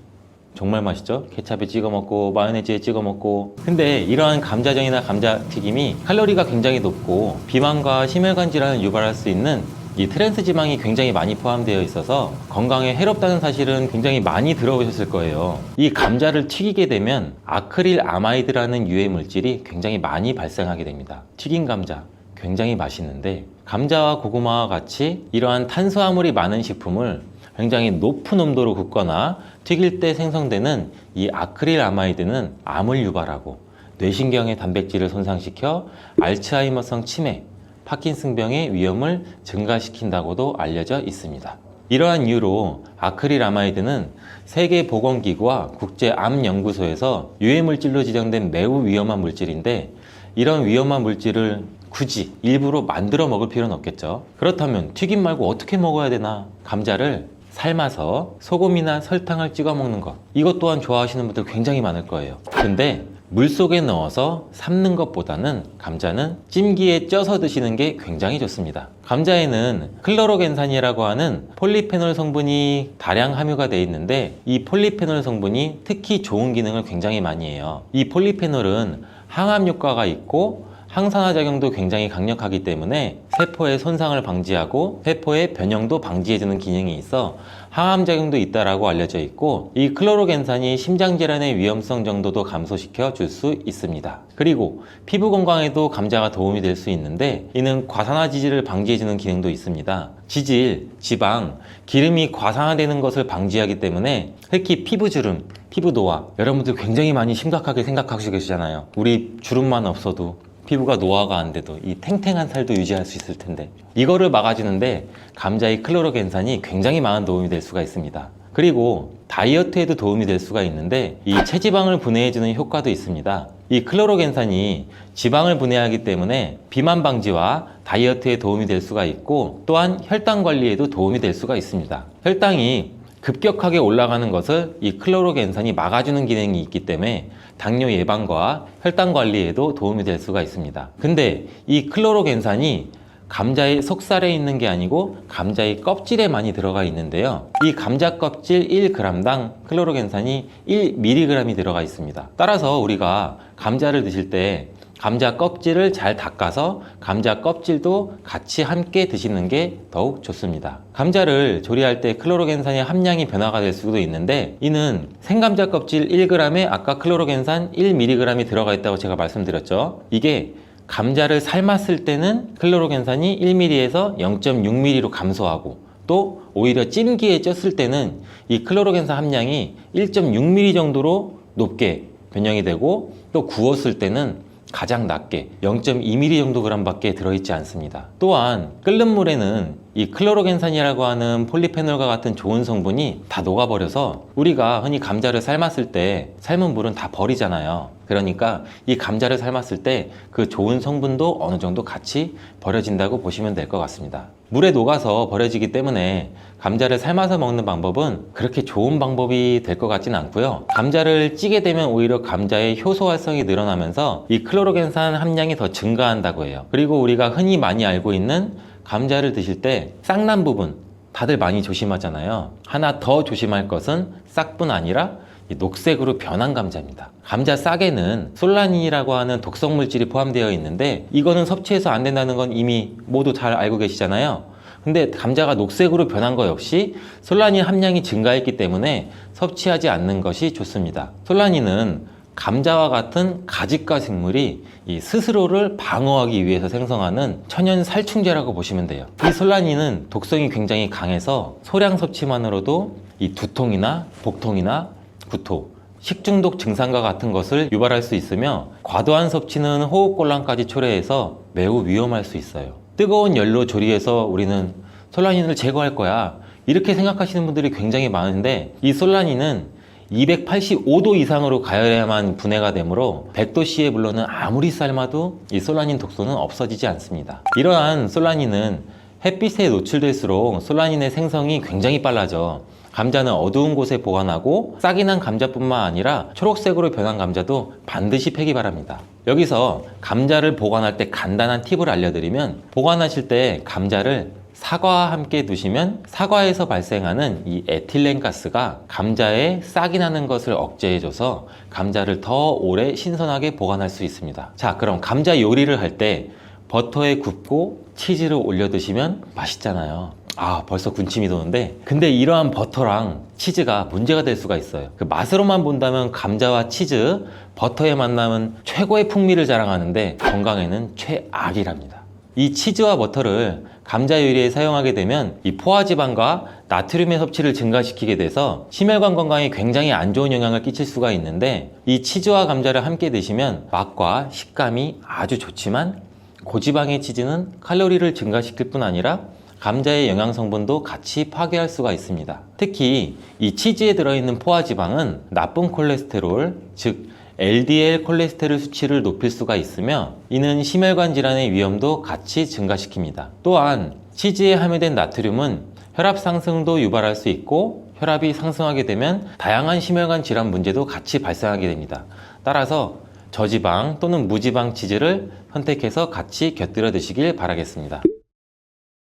정말 맛있죠. 케찹에 찍어 먹고 마요네즈에 찍어 먹고. 근데 이러한 감자전이나 감자튀김이 칼로리가 굉장히 높고 비만과 심혈관 질환을 유발할 수 있는 이 트랜스 지방이 굉장히 많이 포함되어 있어서 건강에 해롭다는 사실은 굉장히 많이 들어보셨을 거예요. 이 감자를 튀기게 되면 아크릴 아마이드라는 유해 물질이 굉장히 많이 발생하게 됩니다. 튀긴 감자 굉장히 맛있는데 감자와 고구마와 같이 이러한 탄수화물이 많은 식품을 굉장히 높은 온도로 굽거나 튀길 때 생성되는 이 아크릴 아마이드는 암을 유발하고 뇌신경의 단백질을 손상시켜 알츠하이머성 치매, 파킨슨병의 위험을 증가시킨다고도 알려져 있습니다. 이러한 이유로 아크릴아마이드는 세계보건기구와 국제암연구소에서 유해물질로 지정된 매우 위험한 물질인데, 이런 위험한 물질을 굳이 일부러 만들어 먹을 필요는 없겠죠. 그렇다면 튀김 말고 어떻게 먹어야 되나? 감자를 삶아서 소금이나 설탕을 찍어 먹는 것, 이것 또한 좋아하시는 분들 굉장히 많을 거예요. 근데 물속에 넣어서 삶는 것보다는 감자는 찜기에 쪄서 드시는 게 굉장히 좋습니다. 감자에는 클로로겐산이라고 하는 폴리페놀 성분이 다량 함유가 되어 있는데, 이 폴리페놀 성분이 특히 좋은 기능을 굉장히 많이 해요. 이 폴리페놀은 항암 효과가 있고 항산화 작용도 굉장히 강력하기 때문에 세포의 손상을 방지하고 세포의 변형도 방지해주는 기능이 있어 항암 작용도 있다라고 알려져 있고, 이 클로로겐산이 심장질환의 위험성 정도도 감소시켜 줄 수 있습니다. 그리고 피부 건강에도 감자가 도움이 될 수 있는데, 이는 과산화지질을 방지해주는 기능도 있습니다. 지질, 지방, 기름이 과산화되는 것을 방지하기 때문에 특히 피부주름, 피부 노화, 여러분들 굉장히 많이 심각하게 생각하시고 계시잖아요. 우리 주름만 없어도, 피부가 노화가 안 돼도 이 탱탱한 살도 유지할 수 있을 텐데, 이거를 막아주는데 감자의 클로로겐산이 굉장히 많은 도움이 될 수가 있습니다. 그리고 다이어트에도 도움이 될 수가 있는데, 이 체지방을 분해해주는 효과도 있습니다. 이 클로로겐산이 지방을 분해하기 때문에 비만 방지와 다이어트에 도움이 될 수가 있고, 또한 혈당 관리에도 도움이 될 수가 있습니다. 혈당이 급격하게 올라가는 것을 이 클로로겐산이 막아주는 기능이 있기 때문에 당뇨 예방과 혈당 관리에도 도움이 될 수가 있습니다. 근데 이 클로로겐산이 감자의 속살에 있는 게 아니고 감자의 껍질에 많이 들어가 있는데요. 이 감자 껍질 1g당 클로로겐산이 1mg이 들어가 있습니다. 따라서 우리가 감자를 드실 때 감자 껍질을 잘 닦아서 감자 껍질도 같이 함께 드시는 게 더욱 좋습니다. 감자를 조리할 때 클로로겐산의 함량이 변화가 될 수도 있는데, 이는 생감자 껍질 1g에 아까 클로로겐산 1mg이 들어가 있다고 제가 말씀드렸죠. 이게 감자를 삶았을 때는 클로로겐산이 1mg에서 0.6mg로 감소하고, 또 오히려 찜기에 쪘을 때는 이 클로로겐산 함량이 1.6mg 정도로 높게 변형이 되고, 또 구웠을 때는 가장 낮게 0.2mg 정도 그램밖에 들어있지 않습니다. 또한 끓는 물에는 이 클로로겐산이라고 하는 폴리페놀과 같은 좋은 성분이 다 녹아버려서 우리가 흔히 감자를 삶았을 때 삶은 물은 다 버리잖아요. 그러니까 이 감자를 삶았을 때 그 좋은 성분도 어느 정도 같이 버려진다고 보시면 될 것 같습니다. 물에 녹아서 버려지기 때문에 감자를 삶아서 먹는 방법은 그렇게 좋은 방법이 될 것 같지는 않고요. 감자를 찌게 되면 오히려 감자의 효소 활성이 늘어나면서 이 클로로겐산 함량이 더 증가한다고 해요. 그리고 우리가 흔히 많이 알고 있는 감자를 드실 때 싹난 부분 다들 많이 조심하잖아요. 하나 더 조심할 것은 싹뿐 아니라 이 녹색으로 변한 감자입니다. 감자 싹에는 솔라닌이라고 하는 독성 물질이 포함되어 있는데, 이거는 섭취해서 안 된다는 건 이미 모두 잘 알고 계시잖아요. 근데 감자가 녹색으로 변한 거 역시 솔라닌 함량이 증가했기 때문에 섭취하지 않는 것이 좋습니다. 솔라닌은 감자와 같은 가지과 생물이 이 스스로를 방어하기 위해서 생성하는 천연 살충제라고 보시면 돼요. 이 솔라닌은 독성이 굉장히 강해서 소량 섭취만으로도 이 두통이나 복통이나 구토, 식중독 증상과 같은 것을 유발할 수 있으며, 과도한 섭취는 호흡곤란까지 초래해서 매우 위험할 수 있어요. 뜨거운 열로 조리해서 우리는 솔라닌을 제거할 거야, 이렇게 생각하시는 분들이 굉장히 많은데, 이 솔라닌은 285도 이상으로 가열해야만 분해가 되므로 100도씨의 물로는 아무리 삶아도 이 솔라닌 독소는 없어지지 않습니다. 이러한 솔라닌은 햇빛에 노출될수록 솔라닌의 생성이 굉장히 빨라져 감자는 어두운 곳에 보관하고, 싹이 난 감자뿐만 아니라 초록색으로 변한 감자도 반드시 패기 바랍니다. 여기서 감자를 보관할 때 간단한 팁을 알려드리면, 보관하실 때 감자를 사과와 함께 두시면 사과에서 발생하는 이 에틸렌 가스가 감자에 싹이 나는 것을 억제해줘서 감자를 더 오래 신선하게 보관할 수 있습니다. 자, 그럼 감자 요리를 할 때 버터에 굽고 치즈를 올려 드시면 맛있잖아요. 아, 벌써 군침이 도는데, 근데 이러한 버터랑 치즈가 문제가 될 수가 있어요. 그 맛으로만 본다면 감자와 치즈, 버터의 만남은 최고의 풍미를 자랑하는데 건강에는 최악이랍니다. 이 치즈와 버터를 감자 요리에 사용하게 되면 이 포화지방과 나트륨의 섭취를 증가시키게 돼서 심혈관 건강에 굉장히 안 좋은 영향을 끼칠 수가 있는데, 이 치즈와 감자를 함께 드시면 맛과 식감이 아주 좋지만, 고지방의 치즈는 칼로리를 증가시킬 뿐 아니라 감자의 영양 성분도 같이 파괴할 수가 있습니다. 특히 이 치즈에 들어있는 포화지방은 나쁜 콜레스테롤, 즉 LDL 콜레스테롤 수치를 높일 수가 있으며 이는 심혈관 질환의 위험도 같이 증가시킵니다. 또한 치즈에 함유된 나트륨은 혈압 상승도 유발할 수 있고 혈압이 상승하게 되면 다양한 심혈관 질환 문제도 같이 발생하게 됩니다. 따라서 저지방 또는 무지방 치즈를 선택해서 같이 곁들여 드시길 바라겠습니다.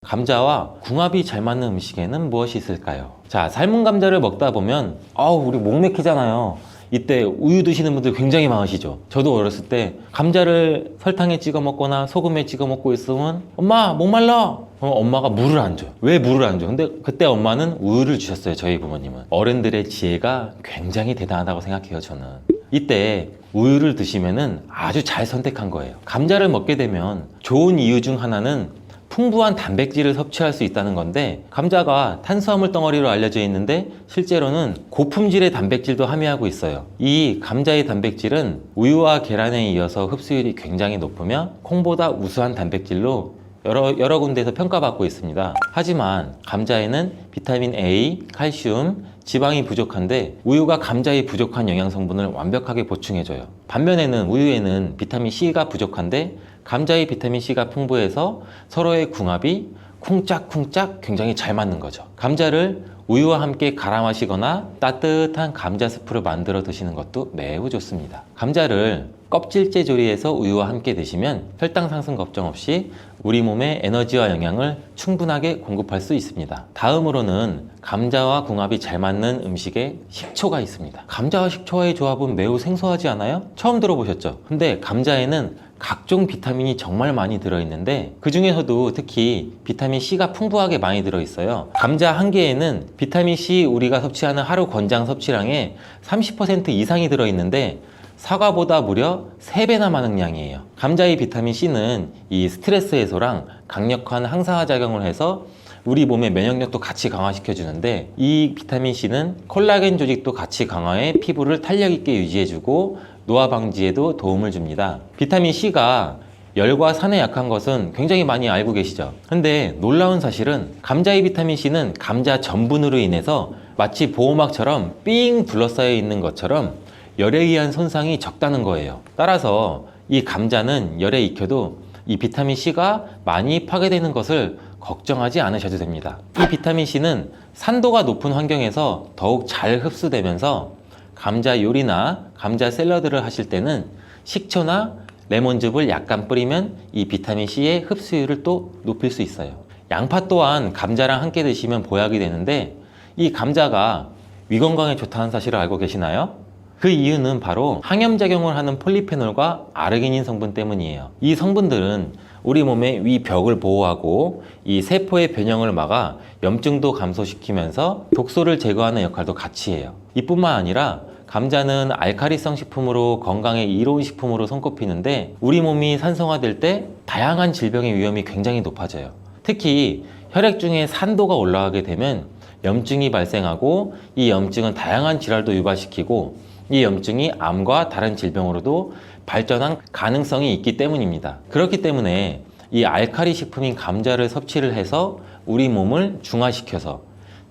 감자와 궁합이 잘 맞는 음식에는 무엇이 있을까요? 자, 삶은 감자를 먹다 보면 우리 목 막히잖아요. 이때 우유 드시는 분들 굉장히 많으시죠. 저도 어렸을 때 감자를 설탕에 찍어 먹거나 소금에 찍어 먹고 있으면 엄마 목말라! 엄마가 물을 안 줘요. 왜 물을 안 줘? 근데 그때 엄마는 우유를 주셨어요. 저희 부모님은. 어른들의 지혜가 굉장히 대단하다고 생각해요. 저는. 이때 우유를 드시면은 아주 잘 선택한 거예요. 감자를 먹게 되면 좋은 이유 중 하나는 풍부한 단백질을 섭취할 수 있다는 건데, 감자가 탄수화물 덩어리로 알려져 있는데 실제로는 고품질의 단백질도 함유하고 있어요. 이 감자의 단백질은 우유와 계란에 이어서 흡수율이 굉장히 높으며 콩보다 우수한 단백질로 여러 군데에서 평가받고 있습니다. 하지만 감자에는 비타민 A, 칼슘, 지방이 부족한데 우유가 감자의 부족한 영양 성분을 완벽하게 보충해줘요. 반면에는 우유에는 비타민 C가 부족한데 감자의 비타민 C가 풍부해서 서로의 궁합이 쿵짝쿵짝 굉장히 잘 맞는 거죠. 감자를 우유와 함께 갈아 마시거나 따뜻한 감자 스프를 만들어 드시는 것도 매우 좋습니다. 감자를 껍질째 조리해서 우유와 함께 드시면 혈당 상승 걱정 없이 우리 몸에 에너지와 영양을 충분하게 공급할 수 있습니다. 다음으로는 감자와 궁합이 잘 맞는 음식에 식초가 있습니다. 감자와 식초와의 조합은 매우 생소하지 않아요? 처음 들어보셨죠? 근데 감자에는 각종 비타민이 정말 많이 들어있는데 그 중에서도 특히 비타민 C가 풍부하게 많이 들어있어요. 감자 한 개에는 비타민 C 우리가 섭취하는 하루 권장 섭취량의 30% 이상이 들어있는데 사과보다 무려 3배나 많은 양이에요. 감자의 비타민 C는 이 스트레스 해소랑 강력한 항산화 작용을 해서 우리 몸의 면역력도 같이 강화시켜 주는데, 이 비타민 C는 콜라겐 조직도 같이 강화해 피부를 탄력 있게 유지해주고 노화 방지에도 도움을 줍니다. 비타민 C가 열과 산에 약한 것은 굉장히 많이 알고 계시죠? 근데 놀라운 사실은 감자의 비타민 C는 감자 전분으로 인해서 마치 보호막처럼 삥 둘러싸여 있는 것처럼 열에 의한 손상이 적다는 거예요. 따라서 이 감자는 열에 익혀도 이 비타민 C가 많이 파괴되는 것을 걱정하지 않으셔도 됩니다. 이 비타민 C는 산도가 높은 환경에서 더욱 잘 흡수되면서 감자 요리나 감자 샐러드를 하실 때는 식초나 레몬즙을 약간 뿌리면 이 비타민 C의 흡수율을 또 높일 수 있어요. 양파 또한 감자랑 함께 드시면 보약이 되는데, 이 감자가 위 건강에 좋다는 사실을 알고 계시나요? 그 이유는 바로 항염작용을 하는 폴리페놀과 아르기닌 성분 때문이에요. 이 성분들은 우리 몸의 위 벽을 보호하고 이 세포의 변형을 막아 염증도 감소시키면서 독소를 제거하는 역할도 같이 해요. 이뿐만 아니라 감자는 알카리성 식품으로 건강에 이로운 식품으로 손꼽히는데, 우리 몸이 산성화될 때 다양한 질병의 위험이 굉장히 높아져요. 특히 혈액 중에 산도가 올라가게 되면 염증이 발생하고 이 염증은 다양한 질환도 유발시키고 이 염증이 암과 다른 질병으로도 발전한 가능성이 있기 때문입니다. 그렇기 때문에 이 알칼리 식품인 감자를 섭취를 해서 우리 몸을 중화시켜서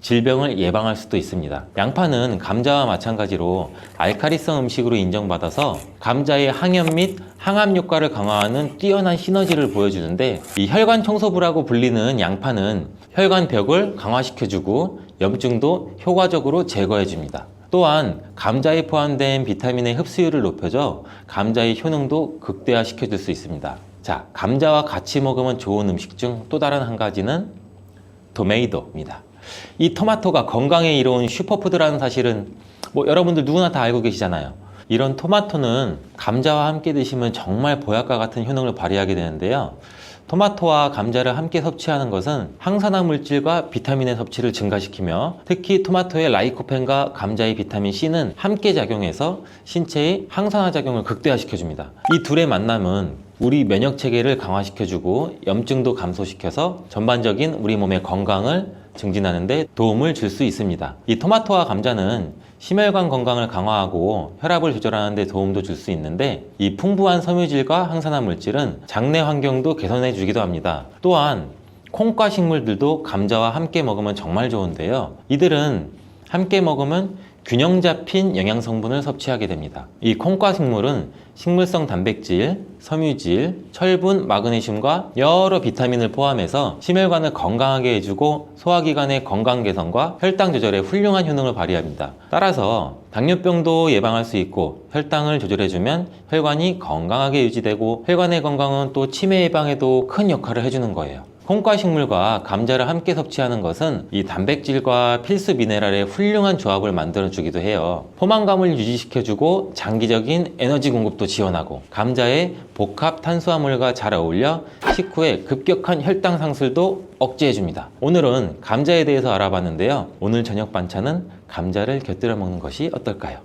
질병을 예방할 수도 있습니다. 양파는 감자와 마찬가지로 알칼리성 음식으로 인정받아서 감자의 항염 및 항암 효과를 강화하는 뛰어난 시너지를 보여주는데, 이 혈관 청소부라고 불리는 양파는 혈관 벽을 강화시켜주고 염증도 효과적으로 제거해줍니다. 또한 감자에 포함된 비타민의 흡수율을 높여줘 감자의 효능도 극대화시켜줄 수 있습니다. 자, 감자와 같이 먹으면 좋은 음식 중 또 다른 한 가지는 토마토입니다. 이 토마토가 건강에 이로운 슈퍼푸드라는 사실은 여러분들 누구나 다 알고 계시잖아요. 이런 토마토는 감자와 함께 드시면 정말 보약과 같은 효능을 발휘하게 되는데요. 토마토와 감자를 함께 섭취하는 것은 항산화 물질과 비타민의 섭취를 증가시키며, 특히 토마토의 라이코펜과 감자의 비타민 C는 함께 작용해서 신체의 항산화 작용을 극대화시켜줍니다. 이 둘의 만남은 우리 면역 체계를 강화시켜주고 염증도 감소시켜서 전반적인 우리 몸의 건강을 증진하는 데 도움을 줄 수 있습니다. 이 토마토와 감자는 심혈관 건강을 강화하고 혈압을 조절하는 데 도움도 줄 수 있는데, 이 풍부한 섬유질과 항산화 물질은 장내 환경도 개선해 주기도 합니다. 또한 콩과 식물들도 감자와 함께 먹으면 정말 좋은데요. 이들은 함께 먹으면 균형 잡힌 영양 성분을 섭취하게 됩니다. 이 콩과 식물은 식물성 단백질, 섬유질, 철분, 마그네슘과 여러 비타민을 포함해서 심혈관을 건강하게 해주고 소화기관의 건강 개선과 혈당 조절에 훌륭한 효능을 발휘합니다. 따라서 당뇨병도 예방할 수 있고 혈당을 조절해주면 혈관이 건강하게 유지되고 혈관의 건강은 또 치매 예방에도 큰 역할을 해주는 거예요. 콩과 식물과 감자를 함께 섭취하는 것은 이 단백질과 필수 미네랄의 훌륭한 조합을 만들어주기도 해요. 포만감을 유지시켜주고 장기적인 에너지 공급도 지원하고 감자의 복합 탄수화물과 잘 어울려 식후에 급격한 혈당 상승도 억제해줍니다. 오늘은 감자에 대해서 알아봤는데요. 오늘 저녁 반찬은 감자를 곁들여 먹는 것이 어떨까요?